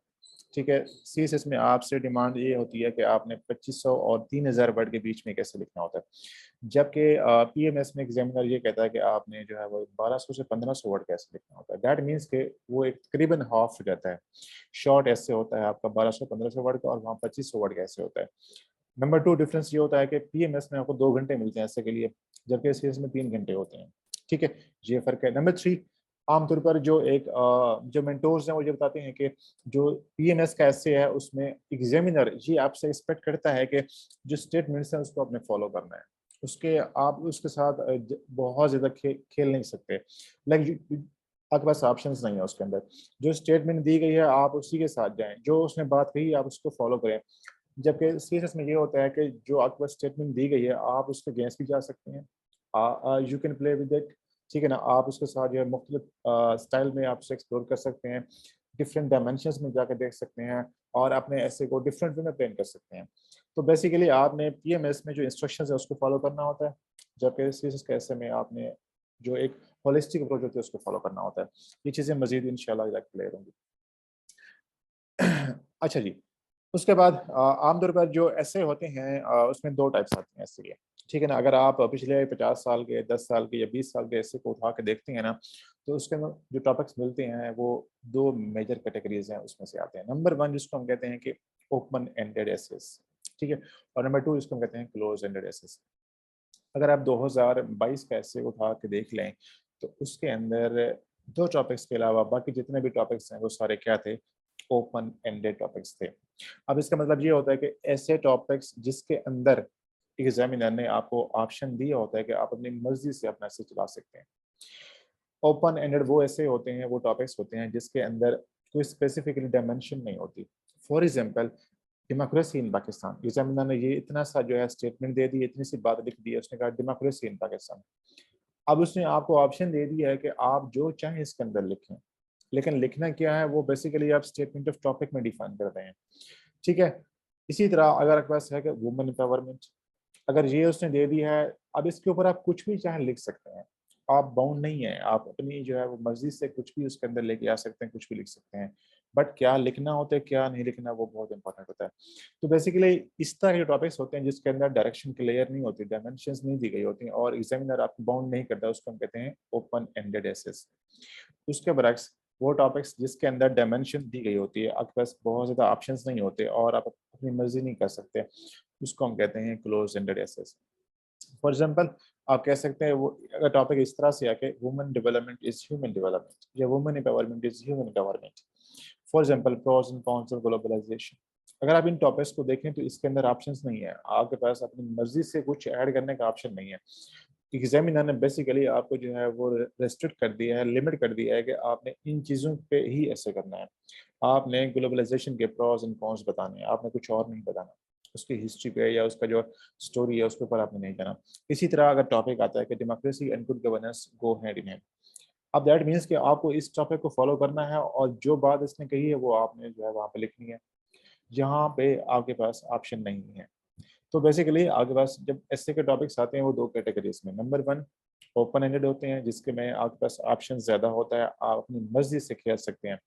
ठीक है? सीएसएस में आपसे डिमांड ये होती है कि आपने 2500 और 3000 वर्ड के बीच में कैसे लिखना होता है। जबकि पीएमएस में एग्ज़ामिनर ये कहता है कि आपने जो है वो 1200 से 1500 वर्ड कैसे लिखना होता है। दैट मीन्स कि वो एक तकरीबन हाफ़ हो जाता है। शॉर्ट ऐसे होता है आपका 1200-1500 वर्ड का और वहाँ 2500 वर्ड का ऐसे होता है। नंबर 2 डिफरेंस ये होता है कि पीएमएस में आपको 2 घंटे मिलते हैं ऐसे के लिए, जबकि सीएस में 3 घंटे होते हैं। ठीक है? ये फ़र्क है। नंबर 3, आमतौर पर जो मेंटोर्स हैं वो ये बताते हैं कि जो पीएमएस का एसे है उसमें एग्ज़ामिनर ये आपसे एक्सपेक्ट करता है कि जो स्टेटमेंट्स हैं उसको आपने फ़ॉलो करना है। उसके आप उसके साथ बहुत ज़्यादा खेल नहीं सकते। लाइक आपके पास ऑप्शंस नहीं है उसके अंदर। जो स्टेटमेंट दी गई है आप उसी के साथ जाएँ, जो उसने बात कही आप उसको फॉलो करें। जबकि सीएसएस में ये होता है कि जो आपके पास स्टेटमेंट दी गई है आप उसके अगेंस्ट भी जा सकते हैं। You can play with it, ठीक है ना? आप उसके साथ जो है मुख्तलिफ स्टाइल में आप उसे एक्सप्लोर कर सकते हैं, डिफरेंट डायमेंशंस में जाकर देख सकते हैं और अपने ऐसे को डिफरेंट वे में प्लान कर सकते हैं। तो बेसिकली आपने पीएमएस में जो इंस्ट्रक्शंस है उसको फॉलो करना होता है, जबकि सीएसएस के ऐसे में आपने जो एक होलिस्टिक अप्रोच होती है उसको फॉलो करना होता है। ये चीज़ें मज़ीद इंशाल्लाह क्लियर होंगी। अच्छा जी, उसके बाद आमतौर पर जो ऐसे होते हैं उसमें 2 टाइप्स आते हैं ऐसे के, ठीक है ना? अगर आप पिछले 50 साल के, 10 साल के या 20 साल के ऐसे को उठा के देखते हैं ना, तो उसके अंदर जो टॉपिक्स मिलते हैं वो 2 मेजर कैटेगरीज़ हैं उसमें से आते हैं। नंबर 1 जिसको हम कहते हैं कि ओपन एंडेड एसेस, ठीक है? और नंबर 2 जिसको हम कहते हैं क्लोज़ एंडेड एसेस। अगर आप 2022 का ऐसे उठा के देख लें, तो उसके अंदर 2 टॉपिक्स के अलावा बाकी जितने भी टॉपिक्स हैं वो सारे क्या थे? ओपन एंडेड टॉपिक्स थे। अब इसका मतलब ये होता है कि ऐसे टॉपिक्स जिसके अंदर एग्जामिनर ने आपको ऑप्शन दिया होता है कि आप अपनी मर्जी से अपना ऐसे चला सकते हैं। ओपन एंडेड वो ऐसे होते हैं, वो टॉपिक्स होते हैं जिसके अंदर कोई स्पेसिफिकली डायमेंशन नहीं होती। For example democracy in Pakistan, examiner ने ये इतना सा जो है स्टेटमेंट दे दी, इतनी सी बात लिख दी है, उसने कहा डेमोक्रेसी इन पाकिस्तान। अब उसने आपको ऑप्शन दे दिया है कि आप जो चाहें इसके अंदर लिखें, लेकिन लिखना क्या है वो बेसिकली आप स्टेटमेंट ऑफ टॉपिक में डिफाइन कर रहे हैं, ठीक है? इसी तरह अगर आपके पास है कि वुमेन एम्पावरमेंट, अगर ये उसने दे दिया है, अब इसके ऊपर आप कुछ भी चाहें लिख सकते हैं। आप बाउंड नहीं हैं, आप अपनी जो है वो मर्ज़ी से कुछ भी उसके अंदर लेके आ सकते हैं, कुछ भी लिख सकते हैं। बट क्या लिखना होता है, क्या नहीं लिखना वो बहुत इम्पोर्टेंट होता है। तो बेसिकली इस तरह के टॉपिक्स होते हैं जिसके अंदर डायरेक्शन क्लियर नहीं होती, डायमेंशंस नहीं दी गई होती हैं और एग्ज़ामिनर आपको बाउंड नहीं करता, उसको हम कहते हैं ओपन एंडेड एसेस। उसके बरक्स वो टॉपिक्स जिसके अंदर डायमेंशन दी गई होती है, आपके पास बहुत ज़्यादा ऑप्शंस नहीं होते और आप अपनी मर्ज़ी नहीं कर सकते, उसको हम कहते हैं close ended essays. For example आप कह सकते हैं वो अगर टॉपिक इस तरह से है कि women development is human development या women empowerment is human empowerment. For example pros and cons of globalization. अगर आप इन टॉपिक्स को देखें तो इसके अंदर ऑप्शंस नहीं है, आपके पास अपनी मर्ज़ी से कुछ ऐड करने का ऑप्शन नहीं है। एग्जामिनर ने बेसिकली आपको जो है वो रेस्ट्रिक्ट कर दिया है, लिमिट कर दिया है कि आपने इन चीज़ों पे ही ऐसे करना है। आपने ग्लोबलाइजेशन के प्रोस एंड कॉन्स बताने हैं, आपने कुछ और नहीं बताना। उसकी हिस्ट्री पे या उसका जो स्टोरी है उसके ऊपर आपने नहीं जाना। इसी तरह अगर टॉपिक आता है कि democracy and good governance go hand in hand. अब दैट मीन्स कि आपको इस टॉपिक को फॉलो करना है और जो बात इसने कही है वो आपने जो है वहाँ पे लिखनी है। यहाँ पे आपके पास ऑप्शन नहीं है। तो बेसिकली आपके पास जब ऐसे के टॉपिक्स आते हैं वो 2 कैटेगरीज़ में, नंबर 1 ओपन एंडेड होते हैं जिसके में आपके पास ऑप्शन ज़्यादा होता है, आप अपनी मर्ज़ी से खेल सकते हैं,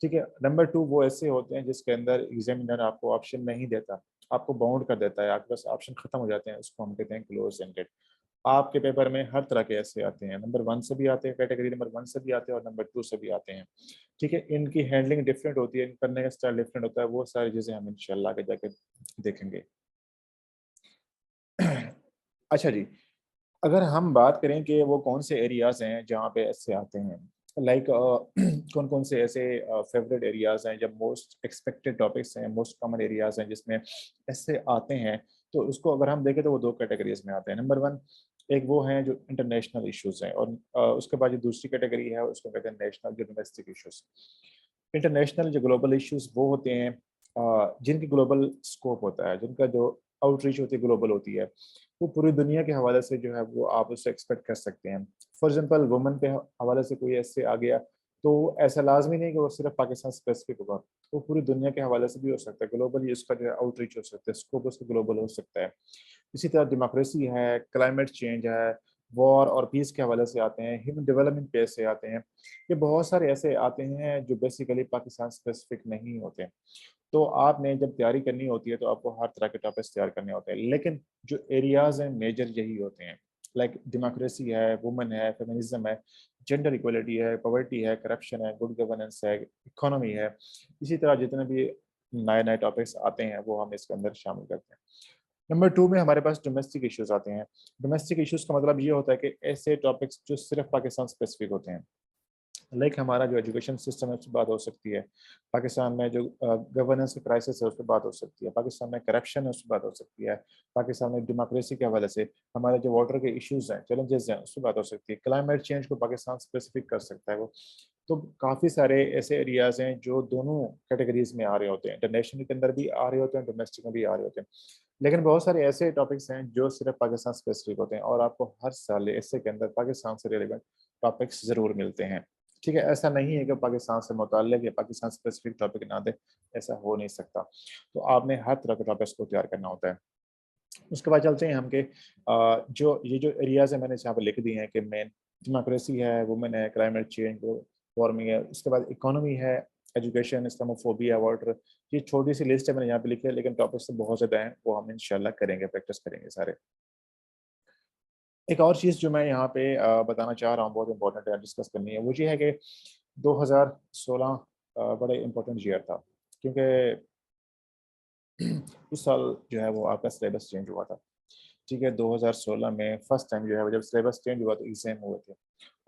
ठीक है? नंबर 2 वो ऐसे होते हैं जिसके अंदर एग्ज़ामिनर आपको ऑप्शन नहीं देता, आपको बाउंड कर देता है, आपके पास ऑप्शन खत्म हो जाते हैं, उसको हम कहते हैं क्लोज़ एंडेड। आपके पेपर में हर तरह के ऐसे आते हैं, नंबर 1 से भी आते हैं, कैटेगरी नंबर 1 से भी आते हैं और नंबर 2 से भी आते हैं, ठीक है? इनकी हैंडलिंग डिफरेंट होती है, इन करने का स्टाइल डिफरेंट होता है, वो सारी चीज़ें हम इंशाल्लाह आगे जाके देखेंगे। अच्छा जी, अगर हम बात करें कि वो कौन से एरियाज़ हैं जहाँ पे ऐसे आते हैं, लाइक कौन-कौन से ऐसे फ़ेवरेट एरियाज़ हैं या मोस्ट एक्सपेक्टेड टॉपिक्स हैं, मोस्ट कॉमन एरियाज़ हैं जिसमें ऐसे आते हैं, तो उसको अगर हम देखें तो वो 2 कैटेगरीज़ में आते हैं। नंबर 1 एक वो हैं जो इंटरनेशनल इश्यूज़ हैं और उसके बाद जो दूसरी कैटेगरी है उसको कहते हैं नेशनल जो डोमेस्टिक इश्यूज़। इंटरनेशनल जो ग्लोबल इश्यूज़ वो होते हैं जिनकी ग्लोबल स्कोप होता है, जिनका जो आउटरीच होती है ग्लोबल होती है, वो पूरी दुनिया के हवाले से जो है वो आप उससे एक्सपेक्ट कर सकते हैं। फॉर एग्ज़ाम्पल वुमेन के हवाले से कोई ऐसे आ गया, तो ऐसा लाज़मी नहीं कि वो सिर्फ़ पाकिस्तान स्पेसिफ़िक होगा, वो पूरी दुनिया के हवाले से भी हो सकता है, ग्लोबली उसका जो है आउटरीच हो सकता है, स्कोप उसका ग्लोबल हो सकता है। इसी तरह डेमोक्रेसी है, क्लाइमेट चेंज है, वॉर और पीस के हवाले से आते हैं, ह्यूमन डेवलपमेंट पे से आते हैं। ये बहुत सारे ऐसे आते हैं जो बेसिकली पाकिस्तान स्पेसिफ़िक नहीं होते। तो आपने जब तैयारी करनी होती है तो आपको हर तरह के टॉपिक्स तैयार करने होते हैं। लेकिन जो एरियाज़ हैं मेजर यही होते हैं। लाइक डेमोक्रेसी है, वुमेन है, फेमिनिज़्म है, जेंडर इक्वालिटी है, पॉवर्टी है, करप्शन है, गुड गवर्नेंस है, इकोनॉमी है। इसी तरह जितने भी नए-नए टॉपिक्स आते हैं वो हम इसके अंदर शामिल करते हैं। नंबर 2 में हमारे पास डोमेस्टिक इश्यूज़ आते हैं। डोमेस्टिक इश्यूज़ का मतलब ये होता है कि ऐसे टॉपिक्स जो सिर्फ़ पाकिस्तान स्पेसिफ़िक होते हैं। लाइक हमारा जो एजुकेशन सिस्टम है उस पर बात हो सकती है, पाकिस्तान में जो गवर्नेंस की क्राइसिस है उस पर बात हो सकती है, पाकिस्तान में करप्शन है उस पर बात हो सकती है, पाकिस्तान में डेमोक्रेसी के हवाले से हमारे जो वाटर के इश्यूज हैं, चैलेंजेस हैं, उस पर बात हो सकती है, क्लाइमेट चेंज को पाकिस्तान स्पेसिफिक कर सकता है वो। तो काफ़ी सारे ऐसे एरियाज हैं जो दोनों कैटेगरीज में आ रहे होते हैं, इंटरनेशनल के अंदर भी आ रहे होते हैं, डोमेस्टिक में भी आ रहे होते हैं। लेकिन बहुत सारे ऐसे टॉपिक्स हैं जो सिर्फ पाकिस्तान स्पेसिफिक होते हैं और आपको हर साल ऐसे के अंदर पाकिस्तान से रिलेवेंट टॉपिक्स ज़रूर मिलते हैं। ठीक है, ऐसा नहीं है कि पाकिस्तान से मुताल्लिक़ या पाकिस्तान स्पेसिफिक टॉपिक ना दे, ऐसा हो नहीं सकता। तो आपने हर तरह के टॉपिक्स को तैयार करना होता है। उसके बाद चलते हैं हम कि जो एरियाज़ हैं मैंने यहाँ पे लिख दिए हैं कि मेन डेमोक्रेसी है, वुमेन है, क्लाइमेट चेंज, वार्मिंग है, उसके बाद इकोनॉमी है, एजुकेशन, इस्लामोफोबिया, वाटर। ये छोटी सी लिस्ट है मैंने यहाँ पे लिखी है, लेकिन टॉपिक्स तो बहुत ज़्यादा हैं, वो हम इंशाल्लाह करेंगे, प्रैक्टिस करेंगे सारे। एक और चीज़ जो मैं यहाँ पे बताना चाह रहा हूँ, बहुत इंपॉर्टेंट है, डिस्कस करनी है, वो ये है कि 2016 बड़ा इम्पोर्टेंट ईयर था, क्योंकि उस साल जो है वो आपका सिलेबस चेंज हुआ था। ठीक है, 2016 में फर्स्ट टाइम जो है वो जब सिलेबस चेंज हुआ तो एग्ज़ाम हुए थे,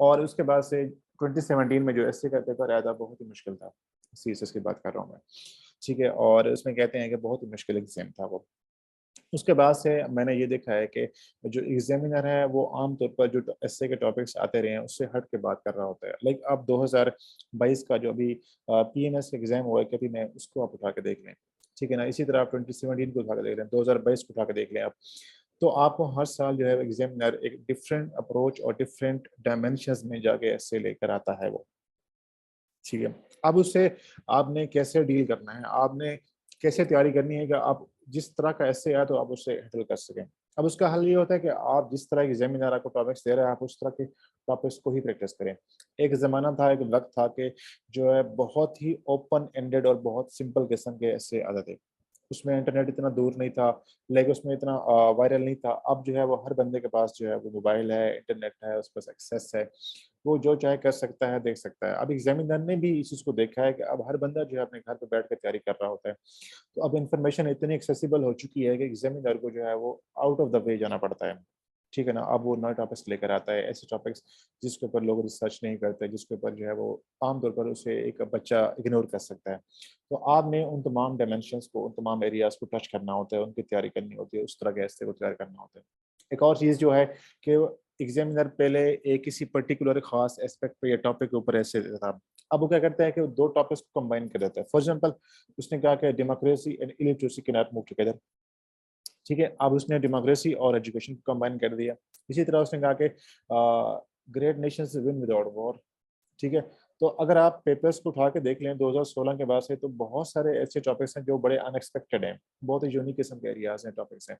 और उसके बाद से 2017 में जो एसए का पेपर आया था बहुत ही मुश्किल था। सीएसएस की बात कर रहा हूँ मैं। ठीक है, और उसमें कहते हैं कि बहुत ही मुश्किल एग्ज़ाम था वो। उसके बाद से मैंने ये देखा है कि जो एग्जामिनर है वो आम तौर पर जो एसए के टॉपिक्स आते रहे हैं उससे हट के बात कर रहा होता है। लाइक अब 2022 का जो अभी पीएमएस का एग्जाम हुआ है, कभी मैं उसको आप उठा के देख लें। ठीक है ना, इसी तरह आप 2017 को उठा के देख लें, 2022 को उठा के देख लें आप। तो आपको हर साल जो है एग्जामिनर एक डिफरेंट अप्रोच और डिफरेंट डायमेंशंस में जाके एसए लेकर आता है वो। ठीक है, अब उससे आपने कैसे डील करना है, आपने कैसे तैयारी करनी है कि आप जिस तरह का एसे आया तो आप उससे हैंडल कर सकें। अब उसका हल ये होता है कि आप जिस तरह के एग्जामिनर आपको टॉपिक्स दे रहे हैं, आप उस तरह के टॉपिक्स को ही प्रैक्टिस करें। एक ज़माना था, एक वक़्त था कि जो है बहुत ही ओपन एंडेड और बहुत सिंपल किस्म के एसे आते थे। उसमें इंटरनेट इतना दूर नहीं था, लाइक उसमें इतना वायरल नहीं था। अब जो है वो हर बंदे के पास जो है वो मोबाइल है, इंटरनेट है, उस पास एक्सेस है। वो जो चाहे कर सकता है, देख सकता है। अब एग्जामिनर ने भी इस चीज़ को देखा है कि अब हर बंदा जो है अपने घर पे बैठ कर तैयारी कर रहा होता है। तो अब इन्फॉर्मेशन इतनी एक्सेसिबल हो चुकी है कि एग्जामिनर को जो है वो आउट ऑफ द वे जाना पड़ता है। ठीक है ना, अब वो नए टॉपिक्स लेकर आता है, ऐसे टॉपिक्स जिसके ऊपर लोग रिसर्च नहीं करते, जिसके ऊपर जो है वो आम तौर पर उसे एक बच्चा इग्नोर कर सकता है। तो आपने उन तमाम डायमेंशंस को, उन तमाम एरियाज को टच करना होता है, उनकी तैयारी करनी होती है, उस तरह के ऐसे को तैयार करना होता है। एक और चीज़ जो है कि एग्जामिनर पहले एक किसी पर्टिकुलर खास एस्पेक्ट पे या टॉपिक के ऊपर ऐसे देता था। अब वो क्या करता है कि वो दो टॉपिक्स को कंबाइन कर देता है। फॉर एग्जांपल उसने कहा कि democracy and illiteracy can not move together. ठीक है, अब उसने डेमोक्रेसी और एजुकेशन को कंबाइन कर दिया। इसी तरह उसने कहा कि great Nations win without war. ठीक है, तो अगर आप पेपर्स को उठा के देख लें 2016 के बाद से, तो बहुत सारे ऐसे टॉपिक्स हैं जो बड़े अनएक्सपेक्टेड हैं, बहुत ही यूनिक किस्म के एरियाज हैं, टॉपिक्स हैं।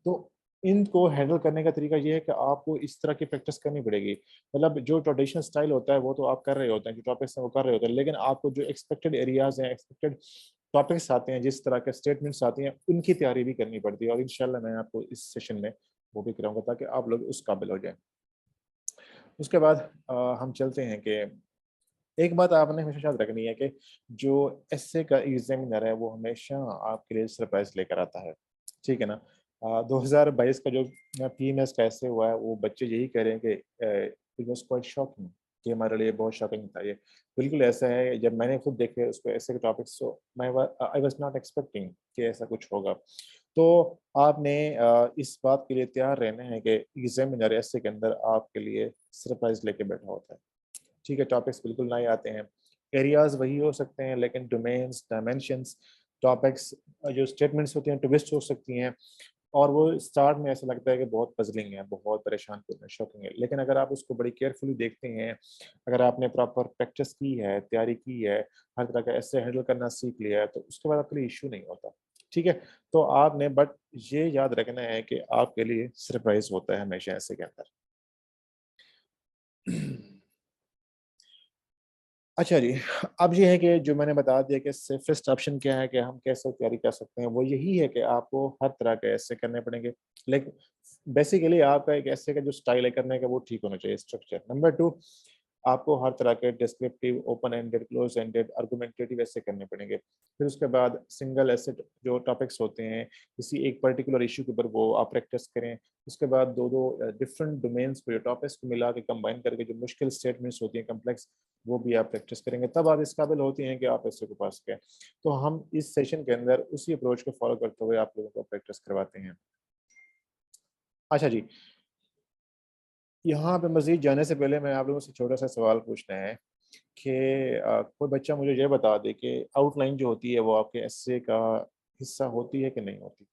तो इनको हैंडल करने का तरीका ये है कि आपको इस तरह की प्रैक्टिस करनी पड़ेगी। मतलब जो ट्रेडिशनल स्टाइल होता है वो तो आप कर रहे होते हैं, जो टॉपिक्स हैं वो कर रहे होते हैं, लेकिन आपको जो एक्सपेक्टेड एरियाज हैं, एक्सपेक्टेड टॉपिक्स आते हैं, जिस तरह के स्टेटमेंट्स आती हैं, उनकी तैयारी भी करनी पड़ती है, और इंशाल्लाह मैं आपको इस सेशन में वो भी कराऊंगा ताकि आप लोग उस काबिल हो जाएं। उसके बाद हम चलते हैं कि एक बात आपने हमेशा याद रखनी है कि जो एसए का एग्जामिनर है वो हमेशा आपके लिए सरप्राइज लेकर आता है। ठीक है ना, 2022 का जो पीएमएस का एसए हुआ है वो बच्चे यही कह रहे हैं कि इट वाज क्वाइट शॉकिंग, कि हमारे लिए बहुत शॉकिंग था ये। बिल्कुल ऐसा है, जब मैंने खुद देखे उसको ऐसे के टॉपिक्स, तो मैं आई वाज नॉट एक्सपेक्टिंग कि ऐसा कुछ होगा। तो आपने इस बात के लिए तैयार रहना है कि एग्जामिनर एसए के अंदर आपके लिए सरप्राइज लेके बैठा होता है। ठीक है, टॉपिक्स बिल्कुल नए आते हैं, एरियाज वही हो सकते हैं, लेकिन डोमेन्स, डायमेंशंस, टॉपिक्स, जो स्टेटमेंट्स होती हैं ट्विस्ट हो सकती हैं, और वो स्टार्ट में ऐसा लगता है कि बहुत पजलिंग है, बहुत परेशान करना, शॉकिंग है, लेकिन अगर आप उसको बड़ी केयरफुली देखते हैं, अगर आपने प्रॉपर प्रैक्टिस की है, तैयारी की है, हर तरह का ऐसे हैंडल करना सीख लिया है, तो उसके बाद आपके लिए इशू नहीं होता। ठीक है, तो आपने बट ये याद रखना है कि आपके लिए सरप्राइज होता है हमेशा ऐसे के अंदर। अच्छा जी, अब ये है कि जो मैंने बता दिया कि सेफेस्ट ऑप्शन क्या है, कि हम कैसे तैयारी कर सकते हैं, वो यही है कि आपको हर तरह के ऐसे करने पड़ेंगे। लेकिन बेसिकली आपका एक ऐसे का जो स्टाइल है करने का वो ठीक होना चाहिए, स्ट्रक्चर। नंबर 2, आपको हर तरह के descriptive, open ended, close ended, argumentative ऐसे करने पड़ेंगे। फिर उसके बाद सिंगल ऐसे जो टॉपिक्स होते हैं किसी एक पर्टिकुलर इशू के ऊपर वो आप प्रैक्टिस करें। उसके बाद दो दो डिफरेंट डोमेन्स को, जो टॉपिक्स को मिला के कंबाइन करके जो मुश्किल स्टेटमेंट्स होती हैं कम्प्लेक्स, वो भी आप प्रैक्टिस करेंगे, तब आप इस काबिल होती हैं कि आप ऐसे को पास करें। तो हम इस सेशन के अंदर उसी अप्रोच को फॉलो करते हुए आप लोगों को प्रैक्टिस करवाते हैं। अच्छा जी, यहाँ पे मज़ीद जाने से पहले मैं आप लोगों से छोटा सा सवाल पूछना है कि कोई बच्चा मुझे ये बता दे कि आउटलाइन जो होती है वो आपके एस्से का हिस्सा होती है कि नहीं होती?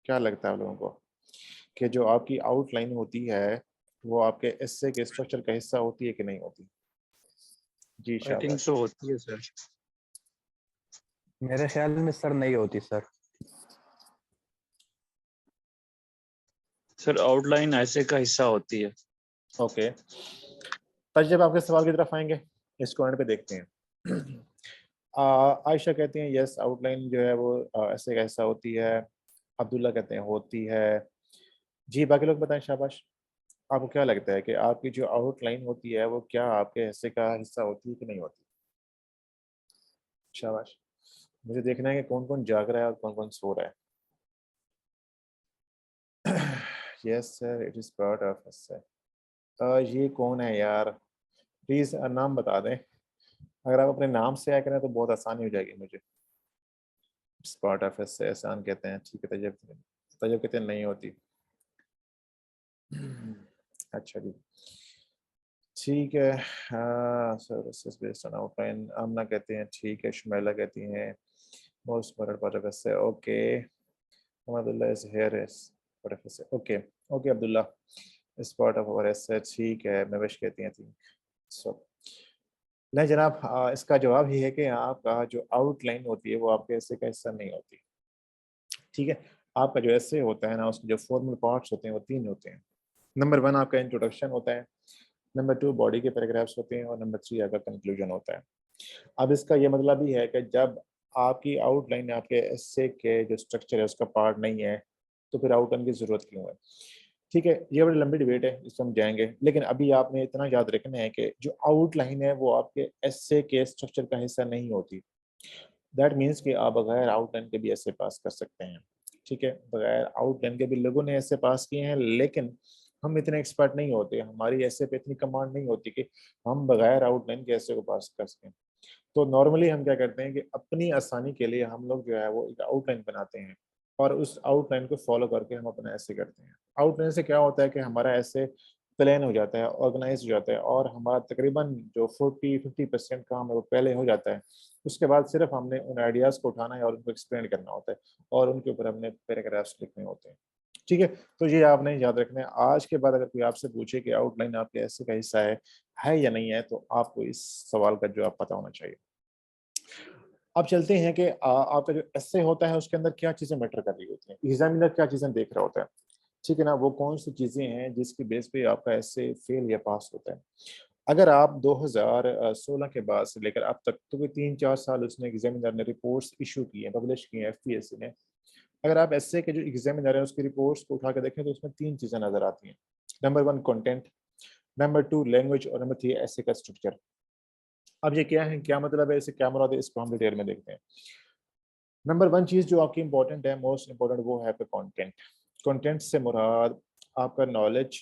क्या लगता है आप लोगों को कि जो आपकी आउटलाइन होती है वो आपके एस्से के स्ट्रक्चर का हिस्सा होती है कि नहीं होती? जी आई थिंक शाबाश। सो होती है सर। मेरे ख्याल में सर नहीं होती सर। सर आउटलाइन ऐसे का हिस्सा होती है। ओके, तब जब आपके सवाल की तरफ आएंगे इस कॉर्नर पे देखते हैं। आयशा कहती हैं यस, आउटलाइन जो है वो ऐसे का हिस्सा होती है। अब्दुल्ला कहते हैं होती है। जी बाकी लोग बताएं, शाबाश। आपको क्या लगता है कि आपकी जो आउटलाइन होती है वो क्या आपके हिस्से का हिस्सा होती है कि नहीं होती? शाबाश। मुझे देखना है कि कौन कौन जाग रहा है और कौन कौन सो रहा है। Yes sir, it is part of हिस्सा। ये कौन है यार? प्लीज़ नाम बता दें। अगर आप अपने नाम से आया करें तो बहुत आसानी हो जाएगी मुझे। इट्स पार्ट ऑफ हिस्सा, एहसान कहते हैं, ठीक है। तजब तजब कहते हैं नहीं होती। अच्छा जी, ठीक है। सर्विसेज बेस्ड ऑन आउटलाइन, आमना कहते हैं ठीक है, शुमैला कहती हैं most important part of essay, okay. Abdullah is here is part of essay, okay. Okay Abdullah, इस पार्ट ऑफ आवर एसे, ठीक है। नविश कहती हैं थिंक सो। नहीं जनाब, इसका जवाब ये है कि आपका जो आउटलाइन होती है वो आपके एसे का हिस्सा नहीं होती। ठीक है, आपका जो एसे होता है ना, उसके जो फॉर्मल पार्ट्स होते हैं वो 3 होते हैं। नंबर 1 आपका इंट्रोडक्शन होता है, नंबर 2 बॉडी के पैराग्राफ्स होते हैं, और नंबर 3 आपका कंक्लूजन होता है। अब इसका ये मतलब ही है कि जब आपकी आउटलाइन आपके एसे के जो स्ट्रक्चर है उसका पार्ट नहीं है तो फिर आउटलाइन की ज़रूरत क्यों है? ठीक है, ये बड़ी लंबी डिबेट है, इस पर हम जाएंगे, लेकिन अभी आपने इतना याद रखना है कि जो आउटलाइन है वो आपके एसे के स्ट्रक्चर का हिस्सा नहीं होती। दैट मीन्स कि आप बगैर आउटलाइन के भी ऐसे पास कर सकते हैं। ठीक है, बगैर आउटलाइन के भी लोगों ने ऐसे पास किए हैं, लेकिन हम इतने एक्सपर्ट नहीं होते, हमारी ऐसे पे इतनी कमांड नहीं होती कि हम बगैर आउटलाइन के ऐसे को पास कर सकें। तो नॉर्मली हम क्या करते हैं कि अपनी आसानी के लिए हम लोग जो है वो एक आउटलाइन बनाते हैं, और उस आउटलाइन को फॉलो करके हम अपना ऐसे करते हैं। आउटलाइन से क्या होता है कि हमारा ऐसे प्लान हो जाता है, ऑर्गेनाइज हो जाता है, और हमारा तकरीबन जो 40-50% काम है वो पहले हो जाता है। उसके बाद सिर्फ हमने उन आइडियाज़ को उठाना है और उनको एक्सप्लेन करना होता है, और उनके ऊपर हमने पैराग्राफ्स लिखने होते हैं। ठीक है, तो ये आपने याद रखना है। आज के बाद अगर कोई आपसे पूछे कि आउटलाइन आपके ऐसे का हिस्सा है या नहीं है, तो आपको इस सवाल का जवाब पता होना चाहिए। अब चलते हैं कि आपका जो एसे होता है उसके अंदर क्या चीज़ें मैटर कर रही होती हैं, एग्जामिनर क्या चीज़ें देख रहा होता है। ठीक है ना, वो कौन सी चीज़ें हैं जिसकी बेस पे आपका एसे फेल या पास होता है। अगर आप 2016 के बाद से लेकर अब तक, तो कोई 3-4 साल उसने एग्जामिनर ने रिपोर्ट्स इशू की हैं, पब्लिश की हैं एफपीएससी ने। अगर आप एसए के जो एग्जामिनर है उसकी रिपोर्ट्स को उठा के देखें तो उसमें 3 चीज़ें नज़र आती हैं। नंबर 1 कंटेंट, नंबर 2 लैंग्वेज, और नंबर 3 एसए का स्ट्रक्चर। अब ये क्या है, क्या मतलब है, इसे क्या मुराद है, इसको हम डिटेल में देखते हैं। नंबर 1 चीज़ जो आपकी इंपॉर्टेंट है, मोस्ट इंपॉर्टेंट, वो है आपका कंटेंट। कंटेंट से मुराद आपका नॉलेज,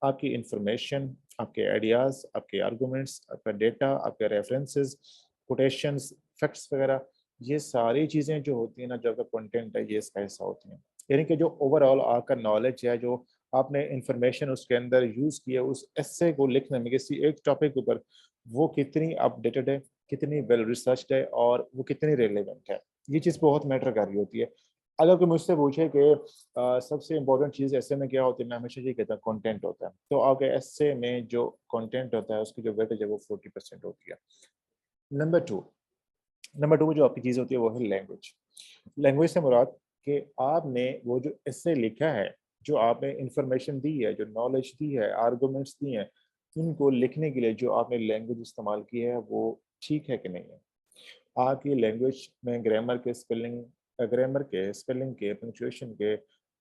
आपकी इंफॉर्मेशन, आपके आइडियाज़, आपके आर्गूमेंट्स, आपका डेटा, आपके रेफरेंसेस, कोटेशंस, फैक्ट्स वगैरह, ये सारी चीज़ें जो होती हैं ना, जो आपका कंटेंट है, ये इसका हिस्सा होती हैं। यानी कि जो ओवरऑल आपका नॉलेज है, जो आपने इंफॉर्मेशन उसके अंदर यूज़ की है उस एस्से को लिखने में किसी एक टॉपिक के ऊपर, वो कितनी अपडेटेड है, कितनी वेल रिसर्च्ड है, और वो कितनी रिलेवेंट है। ये चीज़ बहुत मैटर कर रही होती है। अगर कोई मुझसे पूछे कि सबसे इम्पोर्टेंट चीज़ ऐसे में क्या होती है, मैं हमेशा ये कहता हूँ कंटेंट होता है। तो आपके ऐसे में जो कंटेंट होता है उसकी जो वेटेज है वो 40% होती है। नंबर 2, जो आपकी चीज़ होती है वो है लैंग्वेज। लैंग्वेज से मुराद कि आपने वो जो ऐसे लिखा है, जो आपने इंफॉर्मेशन दी है, जो नॉलेज दी है, आर्गुमेंट्स दिए हैं, इनको लिखने के लिए जो आपने लैंग्वेज इस्तेमाल की है वो ठीक है कि नहीं है। आपकी लैंग्वेज में ग्रामर के, स्पेलिंग के, पंक्चुएशन के,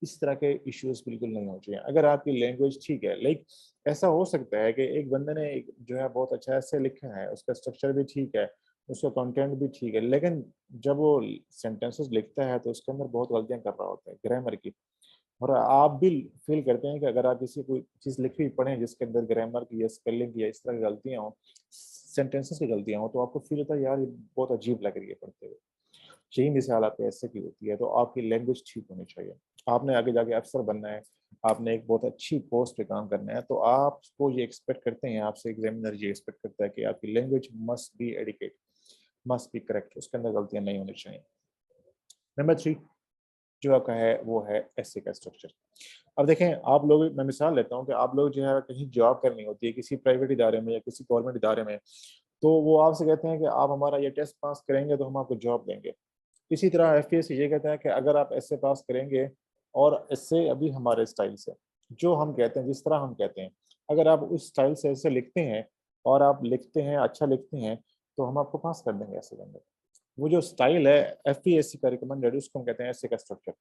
इस तरह के इश्यूज बिल्कुल नहीं होने चाहिए। अगर आपकी लैंग्वेज ठीक है, लाइक ऐसा हो सकता है कि एक बंदे ने एक जो है बहुत अच्छा ऐसे लिखा है, उसका स्ट्रक्चर भी ठीक है, उसका कंटेंट भी ठीक है, लेकिन जब वो सेंटेंसेस लिखता है तो उसके अंदर बहुत गलतियां कर रहा होता है ग्रामर की। और आप भी फील करते हैं कि अगर आप किसी कोई चीज़ लिखी हुई पढ़ें जिसके अंदर ग्रामर की या स्पेलिंग की या इस तरह की गलतियां हों, सेंटेंसेस की गलतियां हों, तो आपको फील होता है यार ये बहुत अजीब लग रही है पढ़ते हुए। यही मिसाल आपके ऐसे की होती है। तो आपकी लैंग्वेज ठीक होनी चाहिए। आपने आगे जाके अफसर बनना है, आपने एक बहुत अच्छी पोस्ट पे काम करना है, तो आपको ये एक्सपेक्ट करते हैं, आपसे एग्जामिनर ये एक्सपेक्ट करता है कि आपकी language must be adequate, must be correct, उसके अंदर गलतियां नहीं होनी चाहिए। नंबर 3 जो आपका है वो है एसे का स्ट्रक्चर। अब देखें, आप लोग, मैं मिसाल लेता हूँ कि आप लोग जो है कहीं जॉब करनी होती है किसी प्राइवेट इदारे में या किसी गवर्नमेंट इदारे में, तो वो आपसे कहते हैं कि आप हमारा ये टेस्ट पास करेंगे तो हम आपको जॉब देंगे। इसी तरह एफपीएससी ये कहता है कि अगर आप ऐसे पास करेंगे, और इससे अभी हमारे स्टाइल से जो हम कहते हैं, जिस तरह हम कहते हैं, अगर आप उस स्टाइल से ऐसे लिखते हैं और आप लिखते हैं, अच्छा लिखते हैं, तो हम आपको पास कर देंगे ऐसे बंदे। वो जो स्टाइल है एफपीएससी का रिकमेंडेड, उसको हम कहते हैं ऐसे का स्ट्रक्चर।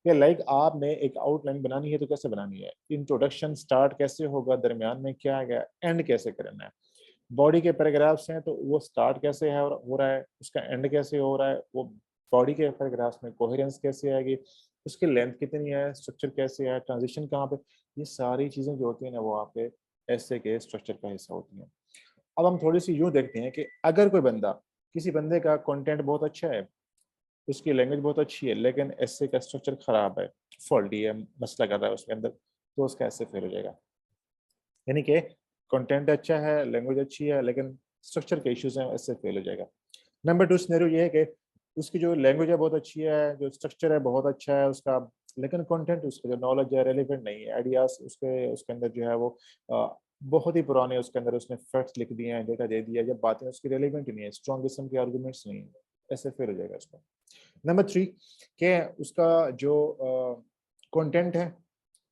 या लाइक आपने एक आउटलाइन बनानी है तो कैसे बनानी है, इंट्रोडक्शन स्टार्ट कैसे होगा, दरमियान में क्या है, एंड कैसे करना है। बॉडी के पैराग्राफ्स हैं तो वो स्टार्ट कैसे है और हो रहा है, उसका एंड कैसे हो रहा है, वो बॉडी के पैराग्राफ्स में कोहेरेंस कैसे आएगी, उसकी लेंथ कितनी है, स्ट्रक्चर कैसे है, ट्रांजिशन कहाँ पे, ये सारी चीज़ें जो होती हैं ना वो आपके ऐसे के स्ट्रक्चर का हिस्सा होती हैं। अब हम थोड़ी सी यूँ देखते हैं कि अगर कोई बंदा, किसी बंदे का कंटेंट बहुत अच्छा है, उसकी लैंग्वेज बहुत अच्छी है, लेकिन ऐसे का स्ट्रक्चर खराब है, फॉल्टी है, मसला कर रहा है उसके अंदर, तो उसका ऐसे फेल हो जाएगा। यानी कि कंटेंट अच्छा है, लैंग्वेज अच्छी है, लेकिन स्ट्रक्चर के इश्यूज हैं, ऐसे फेल हो जाएगा। नंबर 2 सिनेरियो ये है कि उसकी जो लैंग्वेज है बहुत अच्छी है, जो स्ट्रक्चर है बहुत अच्छा है उसका, लेकिन कंटेंट, उसका जो नॉलेज है रेलिवेंट नहीं है, आइडियाज उसके उसके अंदर जो है वो बहुत ही पुराने, उसके अंदर उसने फैक्ट्स लिख दिए हैं, डेटा दे दिया है, जब बातें उसकी रेलिवेंट नहीं है, स्ट्रॉन्ग किस्म के आर्गूमेंट्स नहीं है, ऐसे फेल हो जाएगा उसका। नंबर 3 के उसका जो कंटेंट है,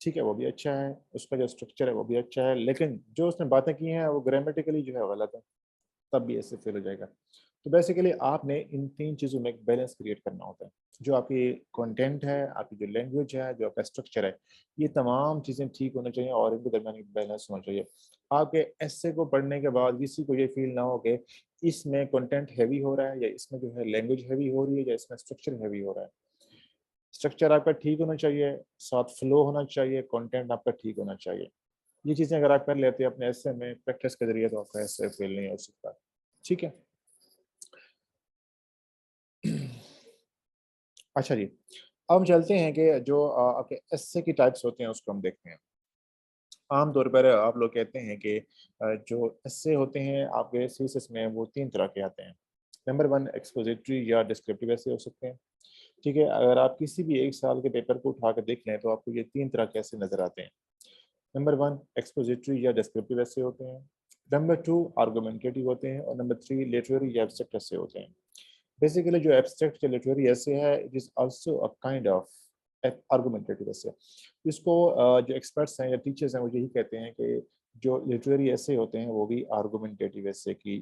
ठीक है, वो भी अच्छा है, उसका जो स्ट्रक्चर है वो भी अच्छा है, लेकिन जो उसने बातें की हैं वो ग्रामेटिकली जो है गलत है, तब भी ऐसे फेल हो जाएगा। तो बेसिकली आपने इन 3 चीज़ों में एक बैलेंस क्रिएट करना होता है। जो आपकी कंटेंट है, आपकी जो लैंग्वेज है, जो आपका स्ट्रक्चर है, ये तमाम चीज़ें ठीक होनी चाहिए और इनके दरमियान एक बैलेंस होना चाहिए। आपके एस्से को पढ़ने के बाद किसी को ये फील ना हो कि इसमें कंटेंट हेवी हो रहा है, या इसमें जो है लैंग्वेज हेवी हो रही है, या इसमें स्ट्रक्चर हेवी हो रहा है। स्ट्रक्चर आपका ठीक होना चाहिए, साथ फ्लो होना चाहिए, कंटेंट आपका ठीक होना चाहिए। ये चीज़ें अगर आप कर लेते हैं अपने एस्से में प्रैक्टिस के ज़रिए, तो आपका एस्से फेल नहीं हो सकता। ठीक है? अच्छा जी, अब हम चलते हैं कि जो आपके एस्से की टाइप्स होते हैं उसको हम देखते हैं। आम तौर पर आप लोग कहते हैं कि जो एस्से होते हैं आपके थीसिस में वो 3 तरह के आते हैं। नंबर 1 एक्सपोजिटरी या डिस्क्रिप्टिव एस्से हो सकते हैं। ठीक है? अगर आप किसी भी 1 साल के पेपर को उठा के देख लें तो आपको ये 3 तरह के एस्से नज़र आते हैं। नंबर 1 एक्सपोजिटरी या डिस्क्रिप्टिव एस्से होते हैं। नंबर 2 आर्गुमेंटेटिव होते हैं, और नंबर 3 लिटरेरी या एब्स्ट्रैक्ट एस्से होते हैं। बेसिकली जो एब्स्ट्रैक्ट या लिटरेरी एस्से है, it is also a kind of argumentative essay. इसको जो एक्सपर्ट्स हैं या टीचर्स हैं वो यही कहते हैं कि जो लिटरेरी एस्से होते हैं वो भी आर्गुमेंटेटिव एस्से की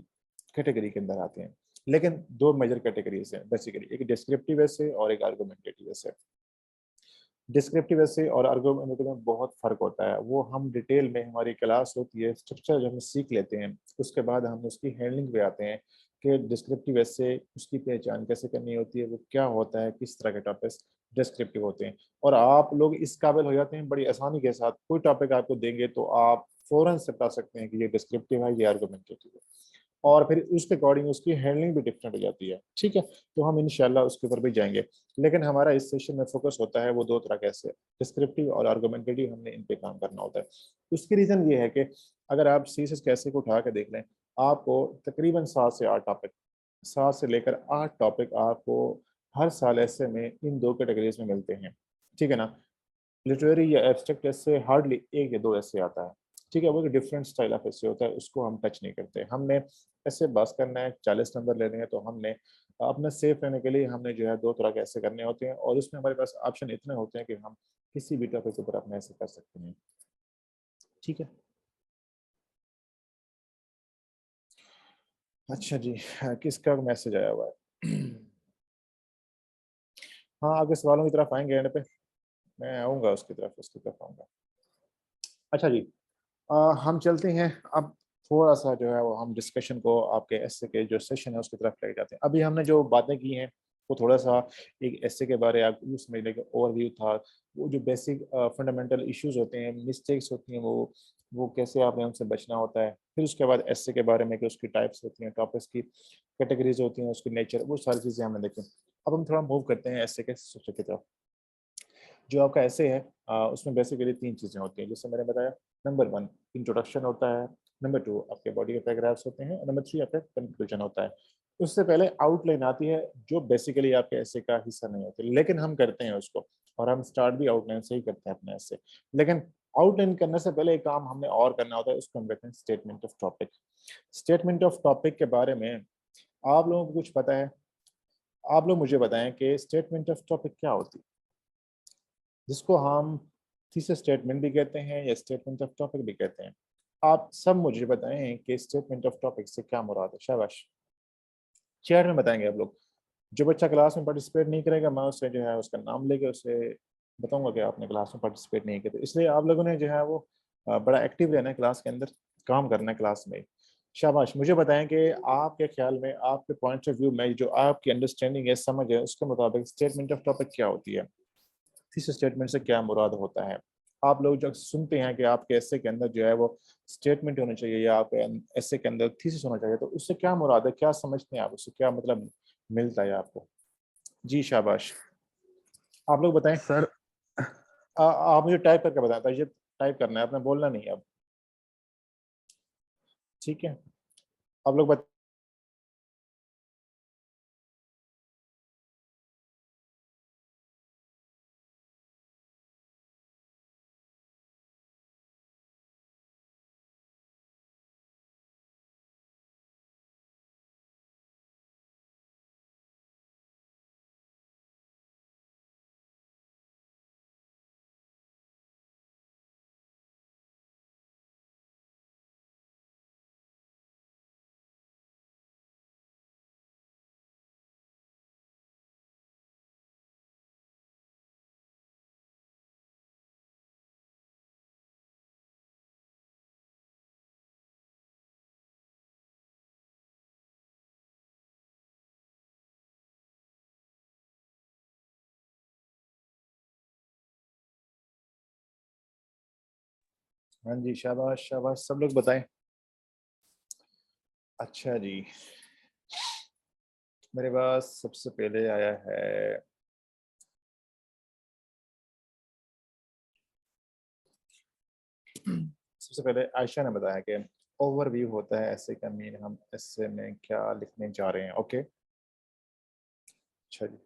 कैटेगरी के अंदर आते हैं। लेकिन 2 मेजर कैटेगरीज़ हैं बेसिकली, एक डिस्क्रिप्टिव एस्से और एक आर्गुमेंटेटिव एस्से। डिस्क्रिप्टिव एस्से और आर्गुमेंटेटिव में बहुत फ़र्क होता है। वो हम डिटेल में, हमारी क्लास होती है, स्ट्रक्चर जब हम सीख लेते हैं, उसके बाद हम उसकी हैंडलिंग पे आते हैं कि डिस्क्रिप्टिव एस्से, उसकी पहचान कैसे करनी होती है, वो क्या होता है, किस तरह के टॉपिक्स डिस्क्रिप्टिव होते हैं। और आप लोग इस काबिल हो जाते हैं बड़ी आसानी के साथ, कोई टॉपिक आपको देंगे तो आप फ़ौरन से बता सकते हैं कि ये डिस्क्रिप्टिव है, ये आर्गुमेंटेटिव है। और फिर उसके अकॉर्डिंग उसकी हैंडलिंग भी डिफरेंट हो जाती है। ठीक है? तो हम इंशाल्लाह उसके ऊपर भी जाएँगे। लेकिन हमारा इस सेशन में फ़ोकस होता है वो 2 तरह के ऐसे, डिस्क्रिप्टिव और आर्गुमेंटेटिव, हमने इन पे काम करना होता है। उसकी रीज़न ये है कि अगर आप सीएसएस कैसे को उठा के देख लें, आपको तकरीबन 7 से 8 टॉपिक, 7 से लेकर 8 टॉपिक आपको हर साल ऐसे में इन 2 कैटेगरीज़ में मिलते हैं। ठीक है ना? लिटरेरी या एब्स्ट्रैक्ट ऐसे हार्डली 1 या 2 ऐसे आता है। ठीक है? वो एक डिफरेंट स्टाइल ऑफ ऐसे होता है, उसको हम टच नहीं करते। हमने ऐसे बस करना है, 40 नंबर लेने हैं, तो हमने अपना सेफ रहने के लिए हमने जो है 2 तरह के ऐसे करने होते हैं, और उसमें हमारे पास ऑप्शन इतने होते हैं कि हम किसी भी टॉपिक के ऊपर अपने ऐसे कर सकते हैं। ठीक है? अच्छा जी, किसका मैसेज आया हुआ है? हाँ, आगे सवालों की तरफ आएँगे एंड पे। मैं आऊँगा उसकी तरफ आऊँगा। अच्छा जी, हम चलते हैं अब थोड़ा-सा जो है वो हम डिस्कशन को आपके एस्से के जो सेशन है उसकी तरफ लेके जाते हैं। अभी हमने जो बातें की हैं वो थोड़ा-सा एक एस्से के बारे आप यूँ समझ लें कि ओवरव्यू था। वो जो बेसिक फंडामेंटल इश्यूज़ होते हैं, मिस्टेक्स होती हैं वो कैसे आपने उनसे बचना होता है। फिर उसके बाद एस्से के बारे में कि उसकी टाइप्स होती हैं, टॉपिक्स की कैटेगरीज़ होती हैं, उसकी नेचर, वो सारी चीज़ें हमने देखी। अब हम थोड़ा मूव करते हैं एस्से के स्ट्रक्चर की तरफ। जो आपका एसे है उसमें बेसिकली 3 चीज़ें होती हैं, जैसे मैंने बताया। नंबर 1 इंट्रोडक्शन होता है, नंबर 2 आपके बॉडी के पैराग्राफ्स होते हैं और नंबर 3 आपका कंक्लूजन होता है। उससे पहले आउटलाइन आती है जो बेसिकली आपके एसे का हिस्सा नहीं होती, लेकिन हम करते हैं उसको और हम स्टार्ट भी आउटलाइन से ही करते हैं अपने एसे। लेकिन आउटलाइन करने से पहले एक काम हमने और करना होता है, उसको हम कहते हैं statement of topic. Statement of topic के बारे में आप लोगों को कुछ पता है? आप लोग मुझे बताएँ कि स्टेटमेंट ऑफ टॉपिक क्या होती है? जिसको हम थीसिस स्टेटमेंट भी कहते हैं या स्टेटमेंट ऑफ टॉपिक भी कहते हैं। आप सब मुझे बताएं कि स्टेटमेंट ऑफ टॉपिक से क्या मुराद है? शाबाश, चैट में बताएंगे आप लोग। जो बच्चा क्लास में पार्टिसिपेट नहीं करेगा मैं उससे जो है उसका नाम लेके उसे बताऊंगा कि आपने क्लास में पार्टिसिपेट नहीं किया। तो इसलिए आप लोगों ने जो है वो बड़ा एक्टिव रहना है क्लास के अंदर, काम करना है क्लास में। शाबाश, मुझे बताएं कि आपके ख्याल में, आपके पॉइंट ऑफ व्यू में, जो आपकी अंडरस्टैंडिंग है, समझ है, उसके मुताबिक स्टेटमेंट ऑफ टॉपिक क्या होती है? इस स्टेटमेंट से क्या मुराद होता है? आप लोग जब सुनते हैं कि आपके एसे के अंदर जो है वो स्टेटमेंट होना चाहिए या आपके एसे के अंदर थीसिस होना चाहिए, तो उससे क्या मुराद है? क्या समझते हैं आप? उससे क्या मतलब मिलता है आपको? जी शाबाश, आप लोग बताएं। सर आप मुझे टाइप करके बताएं, तो ये टाइप करना है, आपने बोलना नहीं है अब, ठीक है? आप लोग बता। हाँ जी, शाबाश शाबाश, सब लोग बताएं। अच्छा जी, मेरे पास सबसे पहले आया है सबसे पहले आयशा ने बताया कि ओवरव्यू होता है ऐसे का मीन, हम ऐसे में क्या लिखने जा रहे हैं। ओके, अच्छा जी।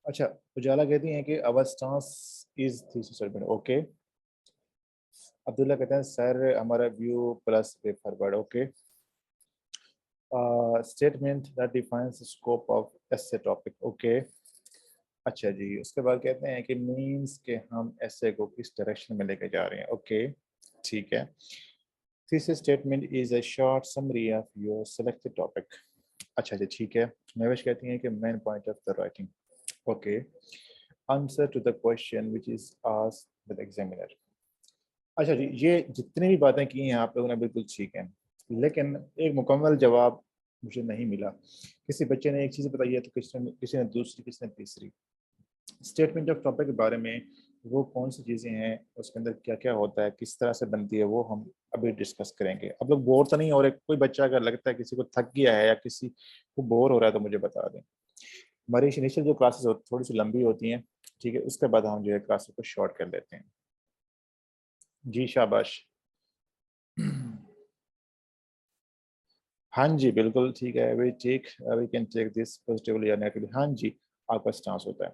अच्छा, उजाला कहती हैं कि our stance is thesis statement. Okay, Abdullah कहते हैं सर हमारा view plus way forward. Okay, statement that defines scope of essay topic. Okay, अच्छा जी, उसके बाद कहते हैं कि मीन्स के हम ऐसे को किस डायरेक्शन में लेके जा रहे हैं। ओके, ठीक है। Thesis statement is a short summary of your selected topic. अच्छा जी, ठीक है। महवेश कहती हैं कि main point of the writing. Okay, answer to the question which is asked by the examiner. अच्छा जी, ये जितनी भी बातें की हैं आप लोगों ने बिल्कुल ठीक है, लेकिन एक मुकम्मल जवाब मुझे नहीं मिला। किसी बच्चे ने एक चीज़ बताई है तो किसी ने दूसरी, किसी ने तीसरी। स्टेटमेंट ऑफ टॉपिक के बारे में वो कौन सी चीज़ें हैं, उसके अंदर क्या क्या होता है, किस तरह से बनती है, वो हम अभी डिस्कस करेंगे। अब लोग बोर तो नहीं हो रहे? कोई बच्चा अगर लगता है किसी को थक गया है या किसी को बोर हो रहा है तो मुझे बता दें। हमारी इनिशियल जो क्लासेस होती थोड़ी सी लंबी होती हैं, ठीक है, उसके बाद हम जो है क्लासेस को शॉर्ट कर लेते हैं। जी शाबाश। हाँ जी, बिल्कुल ठीक है। We can take this positively या नेगेटिवली। हाँ जी, आपका स्टांस होता है।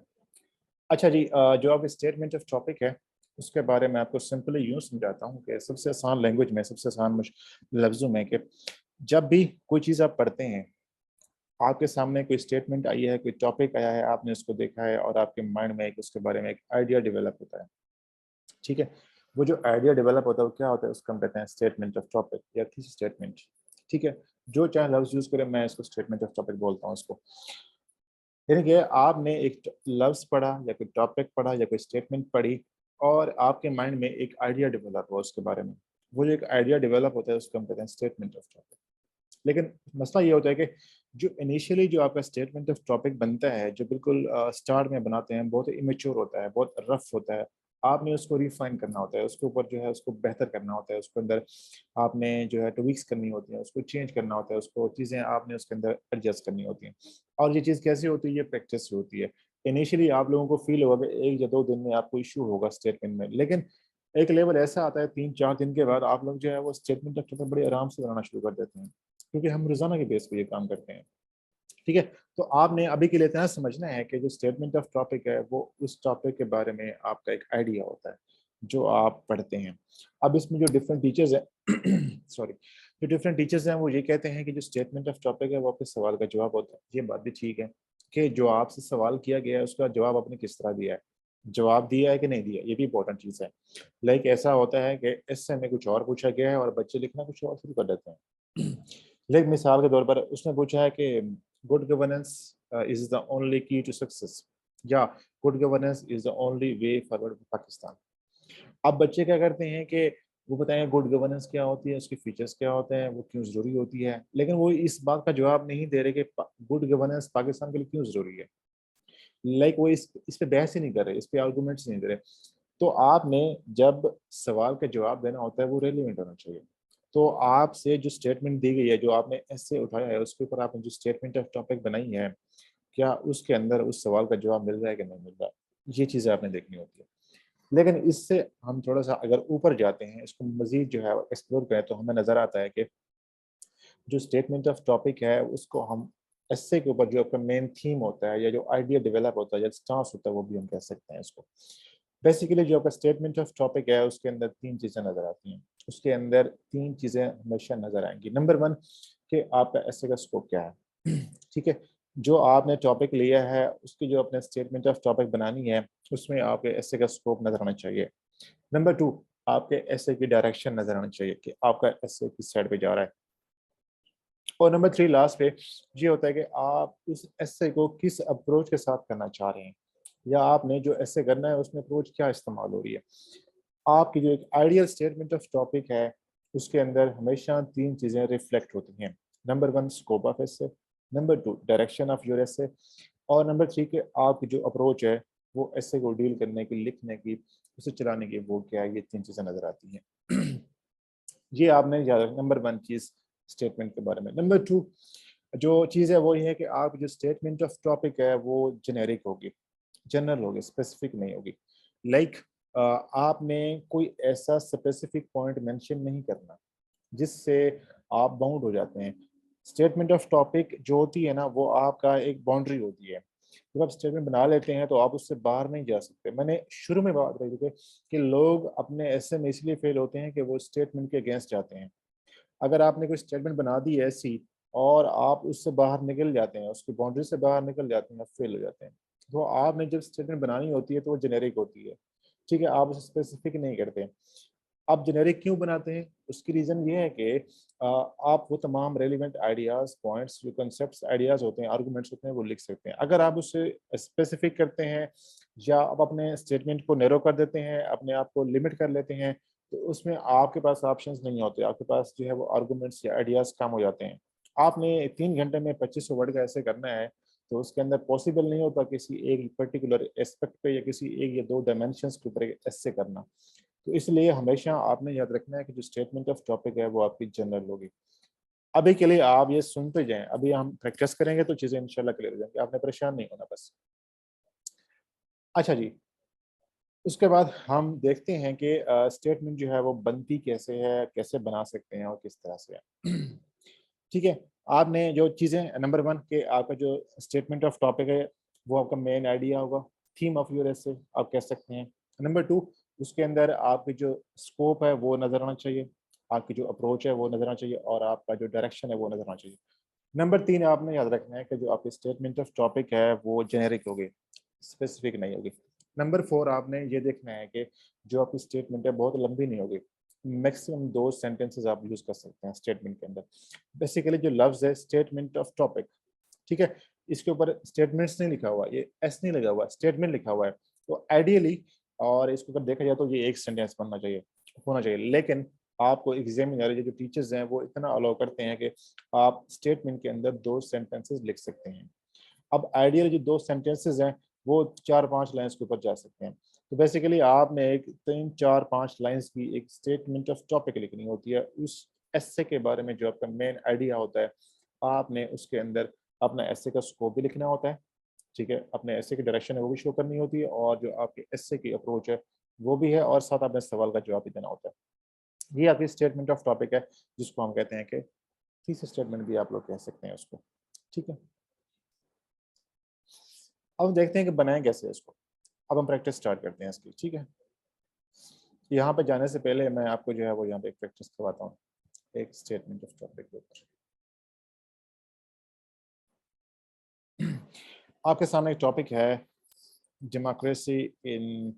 अच्छा जी, जो आप स्टेटमेंट ऑफ टॉपिक है उसके बारे में आपको सिंपली यूँ समझाता हूँ कि सबसे आसान लैंग्वेज में, सबसे आसान लफ्ज़ों में, कि जब भी कोई चीज़ आप पढ़ते हैं, आपके सामने कोई स्टेटमेंट आई है, कोई टॉपिक आया है, आपने उसको देखा है और आपके माइंड में एक उसके बारे में एक आइडिया डेवलप होता है, ठीक है। वो जो आइडिया डेवलप होता है वो क्या होता है? उसको हम कहते हैं स्टेटमेंट ऑफ टॉपिक या थीसिस स्टेटमेंट, ठीक है। जो चाहे लफ्ज यूज करें, मैं इसको स्टेटमेंट ऑफ टॉपिक बोलता हूँ इसको। यानी कि आपने एक लफ्ज पढ़ा या कोई टॉपिक पढ़ा या कोई स्टेटमेंट पढ़ी और आपके माइंड में एक आइडिया डेवलप हुआ उसके बारे में, वो जो एक आइडिया डेवलप होता है उसको हम कहते हैं स्टेटमेंट ऑफ टॉपिक। लेकिन मसला ये होता है कि जो इनिशियली जो आपका स्टेटमेंट ऑफ टॉपिक बनता है, जो बिल्कुल स्टार्ट में बनाते हैं, बहुत इमेच्योर होता है, बहुत रफ होता है। आपने उसको रिफाइन करना होता है, उसके ऊपर जो है उसको बेहतर करना होता है, उसके अंदर आपने जो है ट्विक्स करनी होती है, उसको चेंज करना होता है, उसको चीज़ें आपने उसके अंदर एडजस्ट करनी होती हैं। और ये चीज़ कैसे होती है? ये प्रैक्टिस से होती है। इनिशियली आप लोगों को फील होगा कि 1 या 2 दिन में आपको इशू होगा स्टेटमेंट में, लेकिन एक लेवल ऐसा आता है 3-4 दिन के बाद आप लोग जो है वो स्टेटमेंट ऑफ टॉपिक बड़े आराम से बनाना शुरू कर देते हैं, क्योंकि हम रोजाना के बेस पे ये काम करते हैं। ठीक है, तो आपने अभी के लिए इतना समझना है कि जो स्टेटमेंट ऑफ टॉपिक है वो उस टॉपिक के बारे में आपका एक आइडिया होता है जो आप पढ़ते हैं। अब इसमें जो डिफरेंट टीचर्स हैं सॉरी, जो डिफरेंट टीचर्स हैं वो ये कहते हैं कि जो स्टेटमेंट ऑफ टॉपिक है वो आपके सवाल का जवाब होता है। ये बात भी ठीक है कि जो आपसे सवाल किया गया है उसका जवाब आपने किस तरह दिया है, जवाब दिया है कि नहीं दिया, ये भी इंपॉर्टेंट चीज़ है। लाइक ऐसा होता है कि इससे हमें कुछ और पूछा गया है और बच्चे लिखना कुछ और शुरू कर देते हैं। लाइक मिसाल के तौर पर उसने पूछा है कि good governance is the only की टू सक्सेस, या good governance is the only way forward Pakistan. अब बच्चे क्या करते हैं कि वो बताएं गुड गवर्नेंस क्या होती है, उसके फीचर्स क्या होते हैं, वो क्यों जरूरी होती है, लेकिन वो इस बात का जवाब नहीं दे रहे कि गुड गवर्नेंस पाकिस्तान के लिए क्यों जरूरी है। लाइक वो इस पे बहस ही नहीं कर रहे, इस पे आर्गूमेंट्स नहीं दे रहे। तो आपने जब सवाल का जवाब देना होता है वो रेलिवेंट होना चाहिए। तो आपसे जो स्टेटमेंट दी गई है, जो आपने ऐसे उठाया है, उसके ऊपर आपने जो स्टेटमेंट ऑफ टॉपिक बनाई है, क्या उसके अंदर उस सवाल का जवाब मिल रहा है कि नहीं मिल रहा, ये चीज़ें आपने देखनी होती है। लेकिन इससे हम थोड़ा सा अगर ऊपर जाते हैं, इसको मजीद जो है एक्सप्लोर करें, तो हमें नज़र आता है कि जो स्टेटमेंट ऑफ टॉपिक है उसको हम एस्से के ऊपर जो आपका मेन थीम होता है या जो आइडिया डेवलप होता है या स्टांस होता है वो भी हम कह सकते हैं इसको। बेसिकली जो आपका स्टेटमेंट ऑफ टॉपिक है उसके अंदर 3 चीज़ें नज़र आती हैं। उसके अंदर 3 चीज़ें हमेशा नज़र आएंगी। नंबर 1 कि आपका एस्से का स्कोप क्या है। ठीक है, जो आपने टॉपिक लिया है उसकी जो अपने स्टेटमेंट ऑफ टॉपिक बनानी है उसमें आपके एस्से का स्कोप नज़र आना चाहिए। नंबर 2, आपके एस्से की डायरेक्शन नज़र आनी चाहिए कि आपका एस्से किस साइड पे जा रहा है। और नंबर 3 लास्ट पे ये होता है कि आप उस एस्से को किस अप्रोच के साथ करना चाह रहे हैं, या आपने जो एस्से करना है उसमें अप्रोच क्या इस्तेमाल हो रही है। आपकी जो एक आइडियल स्टेटमेंट ऑफ टॉपिक है उसके अंदर हमेशा 3 चीज़ें रिफ्लेक्ट होती हैं। Number 1 scope of essay, number 2 direction of your essay, और नंबर 3 कि आपकी जो अप्रोच है वो एस्से को डील करने की, लिखने की, उसे चलाने की, वो क्या है, ये 3 चीज़ें नज़र आती हैं। ये आपने याद रखना, नंबर 1 चीज़ स्टेटमेंट के बारे में। नंबर 2 जो चीज़ है वो ये है कि आप जो स्टेटमेंट ऑफ टॉपिक है वो जेनेरिक होगी, जनरल होगी, स्पेसिफिक नहीं होगी। लाइक आपने कोई ऐसा स्पेसिफिक पॉइंट मेंशन नहीं करना जिससे आप बाउंड हो जाते हैं। स्टेटमेंट ऑफ टॉपिक जो होती है ना वो आपका एक बाउंड्री होती है। जब आप स्टेटमेंट बना लेते हैं तो आप उससे बाहर नहीं जा सकते। मैंने शुरू में बात कही थी कि लोग अपने ऐसे में इसलिए फेल होते हैं कि वो स्टेटमेंट के अगेंस्ट जाते हैं। अगर आपने कोई स्टेटमेंट बना दी है ऐसी और आप उससे बाहर निकल जाते हैं, उसकी बाउंड्री से बाहर निकल जाते हैं, आप फेल हो जाते हैं। तो आपने जब स्टेटमेंट बनानी होती है तो वो जेनेरिक होती है। ठीक है, आप उसे स्पेसिफिक नहीं करते। आप जेनेरिक क्यों बनाते हैं? उसकी रीज़न ये है कि आप वो तमाम रेलिवेंट आइडियाज़, पॉइंट्स, जो कॉन्सेप्ट्स, आइडियाज़ होते हैं, आर्गुमेंट्स होते हैं, वो लिख सकते हैं। अगर आप उसे स्पेसिफिक करते हैं या आप अपने स्टेटमेंट को नैरो कर देते हैं, अपने आप को लिमिट कर लेते हैं, तो उसमें आपके पास ऑप्शंस नहीं होते। आपके पास जो है वो आर्गुमेंट्स या आइडियाज़ कम हो जाते हैं। आपने 3 घंटे में 2500 वर्ड का ऐसे करना है, तो उसके अंदर पॉसिबल नहीं होता किसी एक पर्टिकुलर एस्पेक्ट पे या किसी 1 या 2 डायमेंशंस के ऊपर ऐसे करना। तो इसलिए हमेशा आपने याद रखना है कि जो स्टेटमेंट ऑफ टॉपिक है वो आपकी जनरल होगी। अभी के लिए आप ये सुनते जाएं, अभी हम प्रैक्टिस करेंगे तो चीज़ें इंशाल्लाह क्लियर हो जाएंगी, आपने परेशान नहीं होना बस। अच्छा जी, उसके बाद हम देखते हैं कि स्टेटमेंट जो है वो बनती कैसे है, कैसे बना सकते हैं और किस तरह से है। ठीक है, आपने जो चीज़ें नंबर 1 के आपका जो स्टेटमेंट ऑफ टॉपिक है वो आपका मेन आइडिया होगा, थीम ऑफ योर एसे आप कह सकते हैं। नंबर 2 उसके अंदर आपकी जो स्कोप है वो नज़र आना चाहिए, आपकी जो अप्रोच है वो नज़र आना चाहिए और आपका जो डायरेक्शन है वो नज़र आना चाहिए। नंबर 3 आपने याद रखना है कि जो आपकी स्टेटमेंट ऑफ टॉपिक है वो जेनेरिक होगी, स्पेसिफिक नहीं होगी। नंबर 4 आपने ये देखना है कि जो आपकी स्टेटमेंट है बहुत लंबी नहीं होगी, मैक्सिमम 2 सेंटेंसेस आप यूज कर सकते हैं स्टेटमेंट के अंदर। बेसिकली जो लफ्ज है स्टेटमेंट ऑफ टॉपिक, ठीक है, इसके ऊपर स्टेटमेंट्स नहीं लिखा हुआ, ये एस नहीं लगा हुआ, स्टेटमेंट लिखा हुआ है। तो आइडियली और इसको अगर देखा जाए तो ये एक सेंटेंस बनना चाहिए, होना चाहिए। लेकिन आपको एग्जामिनर जो टीचर्स हैं वो इतना अलाउ करते हैं कि आप स्टेटमेंट के अंदर 2 सेंटेंसेस लिख सकते हैं। अब आइडियल जो 2 सेंटेंसेस हैं वो 4-5 लाइंस के ऊपर जा सकते हैं। तो बेसिकली आपने एक 3-4-5 लाइंस की एक स्टेटमेंट ऑफ टॉपिक लिखनी होती है, उस एस्से के बारे में जो आपका मेन आइडिया होता है। आपने उसके अंदर अपना एस्से का स्कोप भी लिखना होता है, ठीक है, अपने एस्से की डायरेक्शन है वो भी शो करनी होती है, और जो आपके एस्से की अप्रोच है वो भी है, और साथ आपने सवाल का जवाब भी देना होता है। ये आपकी स्टेटमेंट ऑफ टॉपिक है, जिसको हम कहते हैं कि थीसिस स्टेटमेंट भी आप लोग कह सकते हैं उसको, ठीक है। अब देखते हैं कि बनाएं कैसे इसको। अब हम प्रैक्टिस स्टार्ट करते हैं इसकी, ठीक है। यहाँ पे जाने से पहले मैं आपको जो है वो यहाँ पे एक प्रैक्टिस करवाता हूँ एक स्टेटमेंट ऑफ टॉपिक के ऊपर। आपके सामने एक टॉपिक है डेमोक्रेसी इन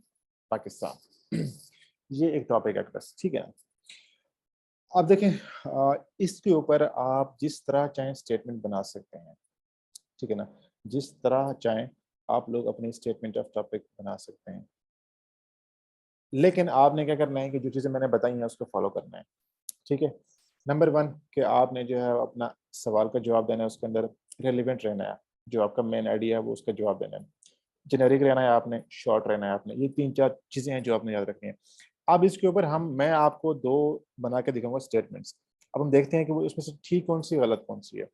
पाकिस्तान। ये एक टॉपिक है बस, ठीक है। अब देखें इसके ऊपर आप जिस तरह चाहें स्टेटमेंट बना सकते हैं, ठीक है ना, जिस तरह चाहें आप लोग अपनी स्टेटमेंट ऑफ टॉपिक बना सकते हैं। लेकिन आपने क्या करना है कि जो चीज़ें मैंने बताई हैं उसको फॉलो करना है, ठीक है। नंबर 1 कि आपने जो है अपना सवाल का जवाब देना है, उसके अंदर रेलिवेंट रहना है, जो आपका मेन आइडिया है वो उसका जवाब देना है। जेनेरिक रहना है आपने, शॉर्ट रहना है आपने, ये 3-4 चीज़ें हैं जो आपने याद रखनी है। अब इसके ऊपर मैं आपको 2 बना के दिखाऊंगा स्टेटमेंट्स। अब हम देखते हैं कि वो उसमें से ठीक कौन सी गलत कौन सी है।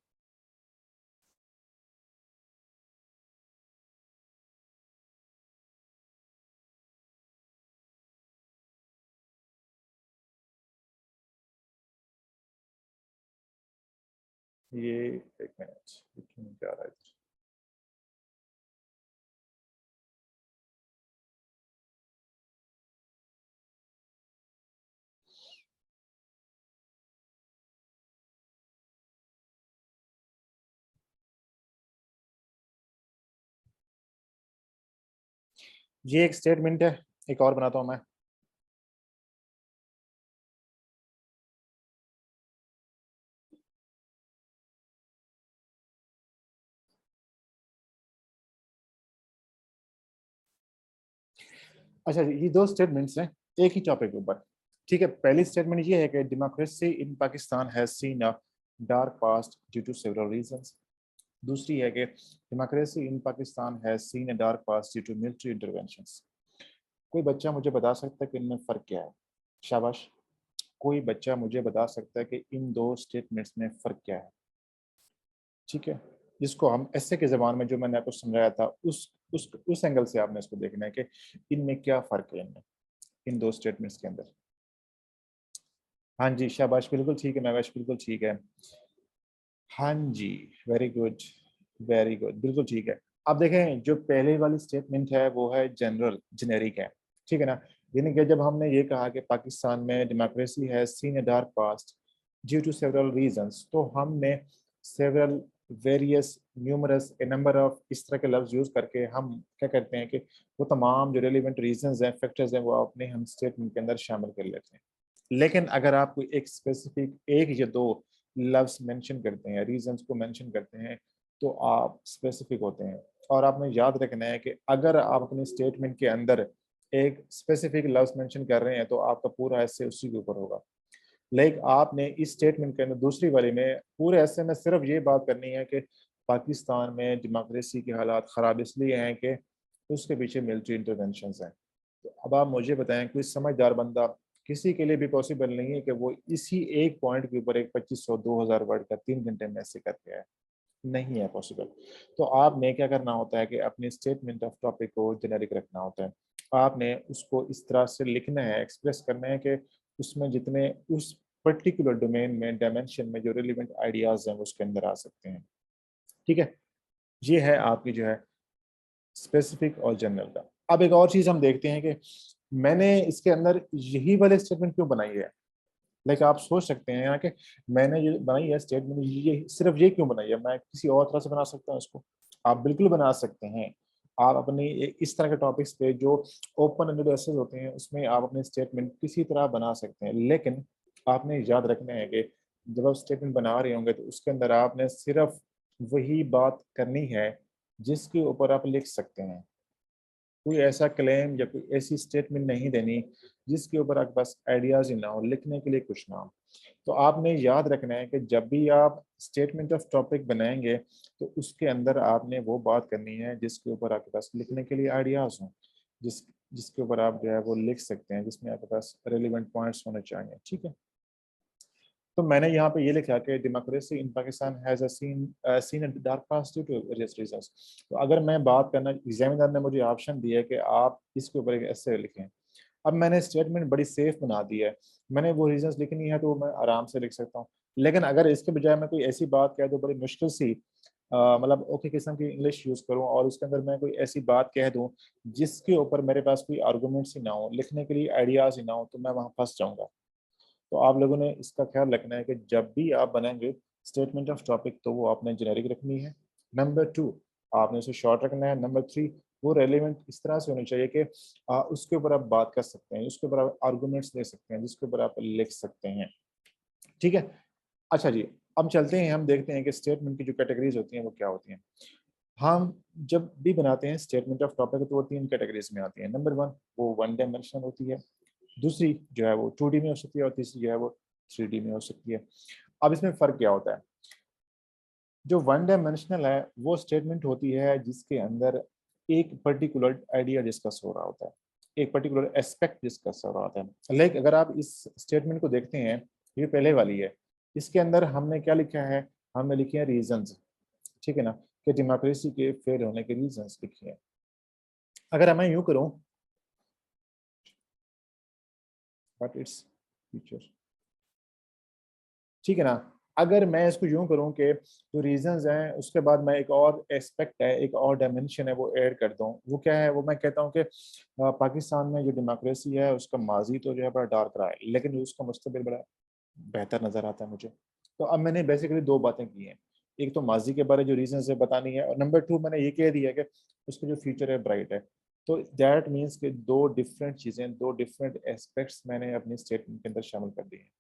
ये एक मिनट, क्यों जा रहा है इधर? ये एक स्टेटमेंट है, एक और बनाता हूँ मैं। अच्छा, ये 2 स्टेटमेंट्स हैं एक ही टॉपिक के ऊपर, ठीक है। पहली स्टेटमेंट ये है कि democracy in Pakistan has seen a dark past due to several reasons. दूसरी है कि democracy in Pakistan has seen a dark past due to military interventions. कोई बच्चा मुझे बता सकता है कि इनमें फ़र्क क्या है? शाबाश। कोई बच्चा मुझे बता सकता है कि इन 2 स्टेटमेंट्स में फ़र्क क्या है? ठीक है, जिसको हम एस्से के ज़बान में जो मैंने आपको समझाया था उस एंगल से आपने इसको देखना है कि इनमें क्या फ़र्क है, इनमें इन 2 स्टेटमेंट्स के अंदर। हाँ जी, शाबाश, बिल्कुल ठीक है महवेश, बिल्कुल ठीक है। हाँ जी, वेरी गुड, वेरी गुड, बिल्कुल ठीक है। अब देखें जो पहले वाली स्टेटमेंट है वो है जनरल, जेनेरिक है, ठीक है ना। यानी कि जब हमने ये कहा कि पाकिस्तान में democracy has seen a dark past due to several reasons, तो हमने several, various, numerous, a number of इस तरह के लफ्ज यूज करके हम क्या करते हैं कि वो तमाम जो रेलिवेंट रीजंस हैं, फैक्टर्स हैं, वो अपने हम स्टेटमेंट के अंदर शामिल कर लेते हैं। लेकिन अगर आप कोई एक स्पेसिफिक एक या दो लफ्ज मेंशन करते हैं, रीजंस को मेंशन करते हैं, तो आप स्पेसिफिक होते हैं। और आपने याद रखना है कि अगर आप अपने स्टेटमेंट के अंदर एक स्पेसिफिक लफ्ज मेंशन कर रहे हैं तो आपका पूरा ऐसे उसी के ऊपर होगा। लाइक आपने इस स्टेटमेंट के अंदर दूसरी वाली में पूरे ऐसे में सिर्फ ये बात करनी है कि पाकिस्तान में डेमोक्रेसी के हालात ख़राब इसलिए हैं कि उसके पीछे मिलिट्री इंटरवेंशन हैं। तो अब आप मुझे बताएं, कोई समझदार बंदा, किसी के लिए भी पॉसिबल नहीं है कि वो इसी एक पॉइंट के ऊपर एक 2500-2000 वर्ड का 3 घंटे में ऐसे करके आए, नहीं है पॉसिबल। तो आपने क्या करना होता है कि अपने स्टेटमेंट ऑफ टॉपिक को जेनेरिक रखना होता है। आपने उसको इस तरह से लिखना है, एक्सप्रेस करना है कि उसमें जितने उस पर्टिकुलर डोमेन में, डायमेंशन में जो रिलेवेंट आइडियाज हैं वो उसके अंदर आ सकते हैं, ठीक है। ये है आपकी जो है स्पेसिफिक और जनरल का। अब एक और चीज हम देखते हैं कि मैंने इसके अंदर यही वाले स्टेटमेंट क्यों बनाई है। लाइक आप सोच सकते हैं यहाँ के मैंने ये बनाई है स्टेटमेंट, ये सिर्फ ये क्यों बनाई है, मैं किसी और तरह से बना सकता हूँ इसको। आप बिल्कुल बना सकते हैं, आप अपनी इस तरह के टॉपिक्स पे जो ओपन एंडेड एसेज होते हैं उसमें आप अपने स्टेटमेंट किसी तरह बना सकते हैं, लेकिन आपने याद रखना है कि जब आप स्टेटमेंट बना रहे होंगे तो उसके अंदर आपने सिर्फ वही बात करनी है जिसके ऊपर आप लिख सकते हैं। कोई ऐसा क्लेम या कोई ऐसी स्टेटमेंट नहीं देनी जिसके ऊपर आपके पास आइडियाज ही ना हो, लिखने के लिए कुछ ना हो। तो आपने याद रखना है कि जब भी आप स्टेटमेंट ऑफ टॉपिक बनाएंगे तो उसके अंदर आपने वो बात करनी है जिसके ऊपर आपके पास लिखने के लिए आइडियाज हों, जिसके ऊपर आप जो है वो लिख सकते हैं, जिसमें आपके पास रेलिवेंट पॉइंट्स होने चाहिए। ठीक है, तो मैंने यहाँ पे ये लिखा कि democracy in Pakistan has seen dark past due to various reasons. तो अगर मैं बात करना, एग्जामिनर ने मुझे ऑप्शन दिया है कि आप इसके ऊपर एक ऐसे लिखें। अब मैंने स्टेटमेंट बड़ी सेफ बना दी है, मैंने वो रीजंस लिखनी है तो मैं आराम से लिख सकता हूँ। लेकिन अगर इसके बजाय मैं कोई ऐसी बात कह दूँ बड़ी मुश्किल सी, मतलब ओके किस्म की इंग्लिश यूज़ करूँ और उसके अंदर मैं कोई ऐसी बात कह दूँ जिसके ऊपर मेरे पास कोई आर्गूमेंट्स ही ना हो, लिखने के लिए आइडियाज़ ही ना हो, तो मैं वहाँ फंस जाऊँगा। तो आप लोगों ने इसका ख्याल रखना है कि जब भी आप बनाएंगे स्टेटमेंट ऑफ टॉपिक तो वो आपने जेनेरिक रखनी है। नंबर 2, आपने उसे शॉर्ट रखना है। नंबर 3, वो रेलिवेंट इस तरह से होनी चाहिए कि उसके ऊपर आप बात कर सकते हैं, उसके ऊपर आप आर्गूमेंट्स दे सकते हैं, जिसके ऊपर आप लिख सकते हैं। ठीक है, अच्छा जी, अब चलते हैं, हम देखते हैं कि स्टेटमेंट की जो कैटेगरीज होती हैं वो क्या होती हैं। हम जब भी बनाते हैं स्टेटमेंट ऑफ टॉपिक तो वो 3 कैटेगरीज में आती है। नंबर 1 वो वन डायमेंशनल होती है, दूसरी जो है वो 2D में हो सकती है और तीसरी जो है वो 3D में हो सकती है। अब इसमें फ़र्क क्या होता है? जो वन डायमेंशनल है वो स्टेटमेंट होती है जिसके अंदर एक पर्टिकुलर आइडिया डिस्कस हो रहा होता है, एक पर्टिकुलर एस्पेक्ट डिस्कस हो रहा होता है। लाइक अगर आप इस स्टेटमेंट को देखते हैं, ये पहले वाली है, इसके अंदर हमने क्या लिखा है? हमने लिखे हैं रीजंस, ठीक है ना, कि डेमोक्रेसी के फेल होने के रीजंस लिखे हैं। अगर मैं यूं करूं, बट इट्स फ्यूचर, ठीक है ना, अगर मैं इसको यूं करूं कि जो रीजंस हैं उसके बाद मैं एक और एस्पेक्ट है, एक और डायमेंशन है वो ऐड कर दूं, वो क्या है? वो मैं कहता हूं कि पाकिस्तान में जो डेमोक्रेसी है उसका माजी तो जो है बड़ा डार्क रहा है, लेकिन उसका मुस्तकबिल बड़ा बेहतर नजर आता है मुझे। तो अब मैंने बेसिकली 2 बातें की हैं, एक तो माजी के बारे जो रीजन है बतानी है, और नंबर 2 मैंने ये कह दिया कि उसका जो फ्यूचर है ब्राइट है। तो दैट मीन्स कि 2 डिफरेंट चीज़ें, 2 डिफरेंट एस्पेक्ट्स मैंने अपनी स्टेटमेंट के अंदर शामिल कर दी हैं।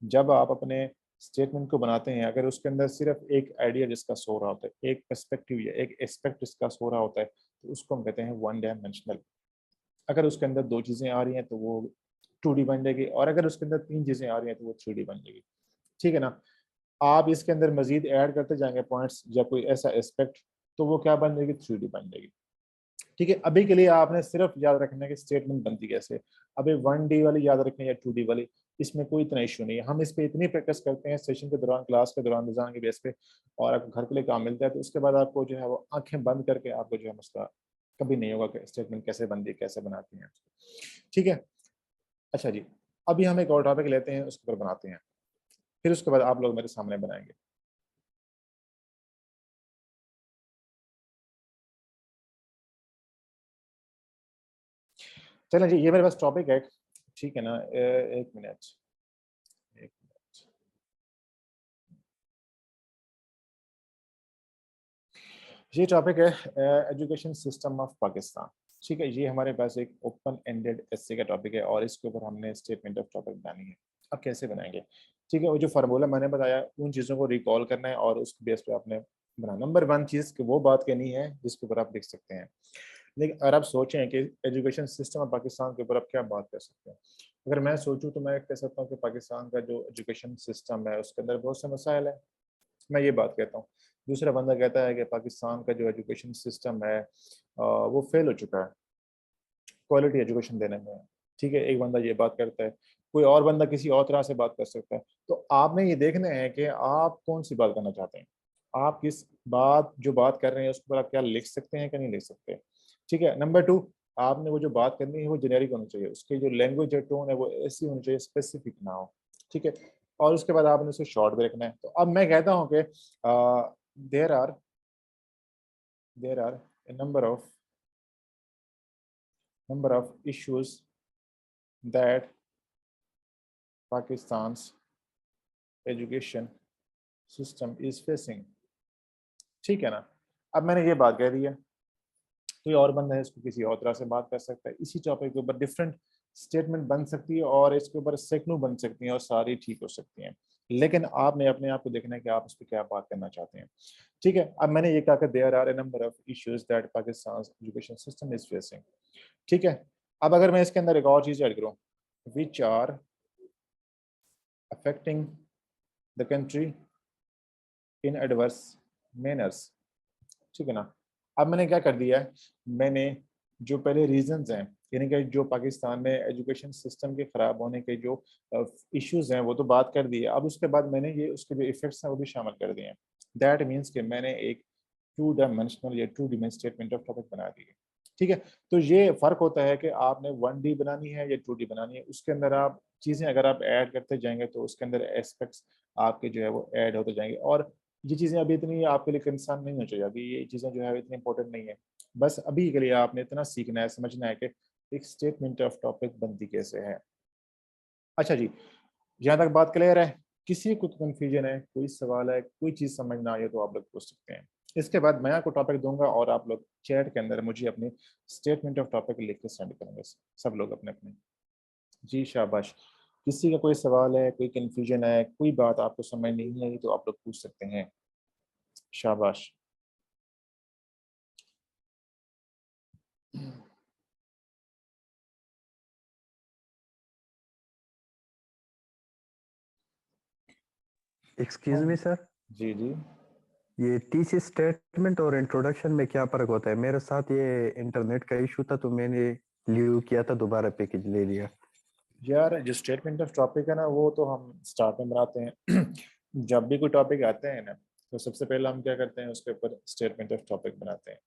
जब आप अपने स्टेटमेंट को बनाते हैं, अगर उसके अंदर सिर्फ एक आइडिया डिस्कस हो रहा होता है, एक पर्सपेक्टिव या एक एस्पेक्ट डिस्कस हो रहा होता है, तो उसको हम कहते हैं वन डायमेंशनल। अगर उसके अंदर 2 चीज़ें आ रही हैं तो वो 2D बन जाएगी, और अगर उसके अंदर 3 चीज़ें आ रही हैं तो वो 3D बन जाएगी। ठीक है ना, आप इसके अंदर मजीद ऐड करते जाएंगे पॉइंट्स या कोई ऐसा एस्पेक्ट, तो वो क्या बन जाएगी? 3D बन जाएगी। ठीक है, अभी के लिए आपने सिर्फ याद रखना है कि स्टेटमेंट बनती कैसे। अभी 1D वाली याद रखनी है या 2D वाली, इसमें कोई इतना इशू नहीं है। हम इस पे इतनी प्रैक्टिस करते हैं सेशन के दौरान, क्लास के दौरान, निज़ाम के बेस पे, और आपको घर के लिए काम मिलता है तो उसके बाद आपको जो है वो आंखें बंद करके आपको जो है मसला कभी नहीं होगा कि स्टेटमेंट कैसे बनती है, कैसे बनाती हैं। ठीक है, अच्छा जी, अभी हम एक और टॉपिक लेते हैं, उसके ऊपर बनाते हैं, फिर उसके बाद आप लोग मेरे सामने बनाएंगे। चलें जी, ये मेरे पास टॉपिक है, ठीक है ना, एक मिनट, एक मिनट। ये टॉपिक है एजुकेशन सिस्टम ऑफ पाकिस्तान। ठीक है, ये हमारे पास एक ओपन एंडेड एसए का टॉपिक है और इसके ऊपर हमने स्टेटमेंट ऑफ टॉपिक बनानी है। अब कैसे बनाएंगे? ठीक है, वो जो फार्मूला मैंने बताया उन चीज़ों को रिकॉल करना है और उसके बेस पे आपने बनाना। नंबर 1 चीज़ कि वो बात कहनी है जिसके ऊपर आप लिख सकते हैं। लेकिन अगर आप सोचें कि एजुकेशन सिस्टम ऑफ पाकिस्तान के ऊपर आप क्या बात कर सकते हैं, अगर मैं सोचूं तो मैं कह सकता हूँ कि पाकिस्तान का जो एजुकेशन सिस्टम है उसके अंदर बहुत से मसाइल है, मैं ये बात कहता हूँ। दूसरा बंदा कहता है कि पाकिस्तान का जो एजुकेशन सिस्टम है वो फेल हो चुका है क्वालिटी एजुकेशन देने में। ठीक है, एक बंदा ये बात करता है, कोई और बंदा किसी और तरह से बात कर सकता है। तो आपने ये देखना है कि आप कौन सी बात करना चाहते हैं, आप किस बात जो बात कर रहे हैं उसके ऊपर आप क्या लिख सकते हैं कि नहीं लिख सकते। ठीक है, नंबर 2, आपने वो जो बात करनी है वो जेनेरिक होनी चाहिए, उसकी जो लैंग्वेज है, टोन है, वो ऐसी होनी चाहिए, स्पेसिफिक ना हो। ठीक है, और उसके बाद आपने उसको शॉर्ट भी रखना है। तो अब मैं कहता हूँ कि there are there are a number of issues that Pakistan's education system is facing। ठीक है ना, अब मैंने ये बात कह दी है कोई और बंदा है इसको किसी और तरह से बात कर सकता है, इसी टॉपिक के ऊपर डिफरेंट स्टेटमेंट बन सकती है और इसके ऊपर सैकड़ों बन सकती हैं और सारी ठीक हो सकती हैं, लेकिन आपने अपने आप को देखना है कि आप उस पर क्या बात करना चाहते हैं। ठीक है, अब मैंने ये कहा कि there are a number of issues that Pakistan education system is facing. ठीक है, अब अगर मैं इसके अंदर एक और चीज ऐड करूं, which are affecting the country in adverse manners. ठीक है ना, अब मैंने क्या कर दिया है, मैंने जो पहले रीजंस हैं, यानी कि जो पाकिस्तान में एजुकेशन सिस्टम के ख़राब होने के जो इश्यूज हैं वो तो बात कर दी है, अब उसके बाद मैंने ये उसके जो इफेक्ट्स हैं वो भी शामिल कर दिए हैं। दैट मीन्स कि मैंने एक टू डायमेंशनल या two dimensional statement of topic बना दी है। ठीक है, तो ये फ़र्क होता है कि आपने 1D बनानी है या 2D बनानी है, उसके अंदर आप चीज़ें अगर आप ऐड करते जाएंगे तो उसके अंदर एस्पेक्ट्स आपके जो है वो ऐड होते जाएंगे, और ये चीज़ें अभी इतनी आपके लिए कंसर्न नहीं हो चाहिए, अभी ये चीज़ें जो है इतनी इंपॉर्टेंट नहीं है। बस अभी के लिए आपने इतना सीखना है, समझना है कि एक स्टेटमेंट ऑफ टॉपिक बनती कैसे है। अच्छा जी, यहाँ तक बात क्लियर है? किसी को कन्फ्यूजन है, कोई सवाल है, कोई चीज़ समझ ना आए तो आप लोग पूछ सकते हैं। इसके बाद मैं आपको टॉपिक दूंगा और आप लोग चैट के अंदर मुझे अपनी स्टेटमेंट ऑफ टॉपिक लिख के सेंड करेंगे, सब लोग अपने अपने। जी शाबाश। किसी का कोई सवाल है, कोई कन्फ्यूजन है, कोई बात आपको समझ नहीं आई तो आप लोग पूछ सकते हैं। शाबाश। एक्सक्यूज मी सर, जी जी। ये टीच स्टेटमेंट और इंट्रोडक्शन में क्या फर्क होता है? मेरे साथ ये इंटरनेट का इशू था तो मैंने लीव किया था, दोबारा पैकेज ले लिया। यार जो स्टेटमेंट ऑफ टॉपिक है ना वो तो हम स्टार्ट में बनाते हैं जब भी कोई टॉपिक आते हैं ना तो सबसे पहले हम क्या करते हैं, उसके ऊपर स्टेटमेंट ऑफ टॉपिक बनाते हैं।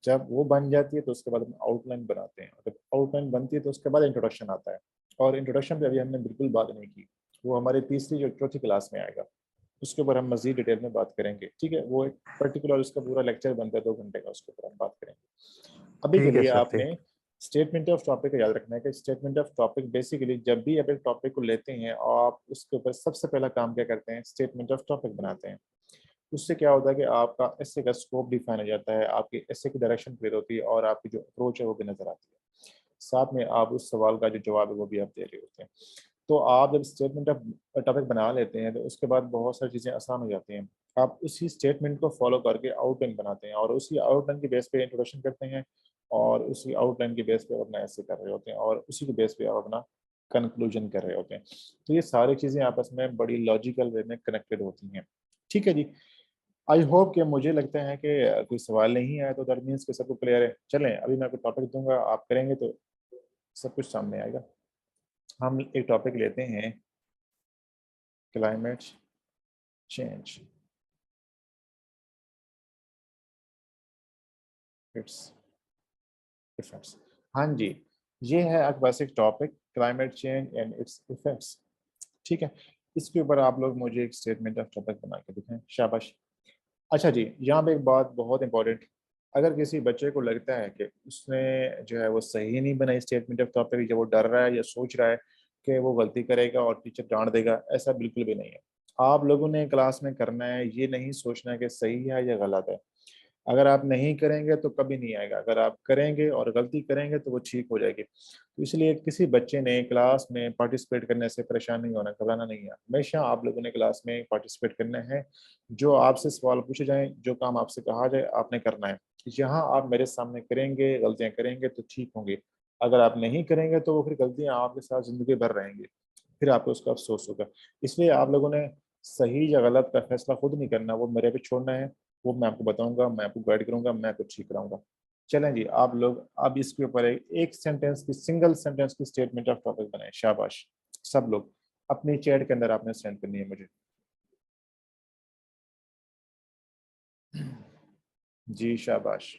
जब वो बन जाती है तो उसके बाद हम आउटलाइन बनाते हैं, जब आउटलाइन बनती है तो उसके बाद इंट्रोडक्शन आता है, और इंट्रोडक्शन पे अभी हमने बिल्कुल बात नहीं की, वो हमारे तीसरी जो चौथी क्लास में आएगा, उसके ऊपर हम मजीद डिटेल में बात करेंगे। ठीक है, वो एक पर्टिकुलर उसका पूरा लेक्चर बनता है 2 घंटे का, उसके ऊपर हम बात करेंगे। अभी के ठीक है लिए सर, ठीक। आपने स्टेटमेंट ऑफ टॉपिक का याद रखना है कि स्टेटमेंट ऑफ टॉपिक बेसिकली जब भी आप एक टॉपिक को लेते हैं और आप उसके ऊपर सबसे पहला काम क्या करते हैं, स्टेटमेंट ऑफ टॉपिक बनाते हैं। उससे क्या होता है कि आपका एसे का स्कोप डिफाइन हो जाता है, आपकी एसे की डायरेक्शन क्लियर होती है और आपकी जो अप्रोच है वो भी नजर आती है, साथ में आप उस सवाल का जो जवाब है वो भी आप दे रहे होते हैं। तो आप जब स्टेटमेंट ऑफ टॉपिक बना लेते हैं तो उसके बाद बहुत सारी चीज़ें आसान हो जाती हैं। आप उसी स्टेटमेंट को फॉलो करके आउटलाइन बनाते हैं और उसी आउटलाइन के बेस पे इंट्रोडक्शन करते हैं, और उसी आउटलाइन के बेस पे आप अपना ऐसे कर रहे होते हैं और उसी के बेस पे आप अपना कंक्लूजन कर रहे होते हैं। तो ये सारी चीज़ें आपस में बड़ी लॉजिकल वे में कनेक्टेड होती हैं। ठीक है जी, आई होप कि मुझे लगता है कि कोई सवाल नहीं आया तो दैट मीन्स कि सब कुछ क्लियर है। चलें, अभी मैं आपको टॉपिक दूंगा, आप करेंगे तो सब कुछ सामने आएगा। हम एक टॉपिक लेते हैं, क्लाइमेट चेंज, इट्स इफेक्ट्स। हाँ जी, ये है आपके पास एक topic, climate change and it's effects. ठीक है, इसके ऊपर आप लोग मुझे एक स्टेटमेंट ऑफ टॉपिक बना के दिखाएं। शाबाश। अच्छा जी, यहाँ पे एक बात बहुत इंपॉर्टेंट, अगर किसी बच्चे को लगता है कि उसने जो है वो सही नहीं बनाई स्टेटमेंट ऑफ टॉपिक, जब वो डर रहा है या सोच रहा है कि वो गलती करेगा और टीचर डांट देगा, ऐसा बिल्कुल भी नहीं है। आप लोगों ने क्लास में करना है, ये नहीं सोचना है कि सही है या गलत है। अगर आप नहीं करेंगे तो कभी नहीं आएगा, अगर आप करेंगे और गलती करेंगे तो वो ठीक हो जाएगी। तो इसलिए किसी बच्चे ने क्लास में पार्टिसिपेट करने से परेशान नहीं होना, घबराना नहीं है। हमेशा आप लोगों ने क्लास में पार्टिसिपेट करना है, जो आपसे सवाल पूछे जाएं, जो काम आपसे कहा जाए आपने करना है। यहाँ आप मेरे सामने करेंगे, गलतियाँ करेंगे तो ठीक होंगे, अगर आप नहीं करेंगे तो वो फिर गलतियाँ आपके साथ ज़िंदगी भर रहेंगी, फिर आपको उसका अफसोस होगा। इसलिए आप लोगों ने सही या गलत का फैसला खुद नहीं करना, वो मेरे पे छोड़ना है, वो मैं आपको बताऊंगा, मैं आपको गाइड करूंगा, मैं आपको ठीक कराऊंगा। चलें जी, आप लोग अब इसके ऊपर एक सेंटेंस की, सिंगल सेंटेंस की स्टेटमेंट ऑफ टॉपिक बनाए। शाबाश, सब लोग अपनी चैट के अंदर आपने सेंड करनी है मुझे। जी शाबाश।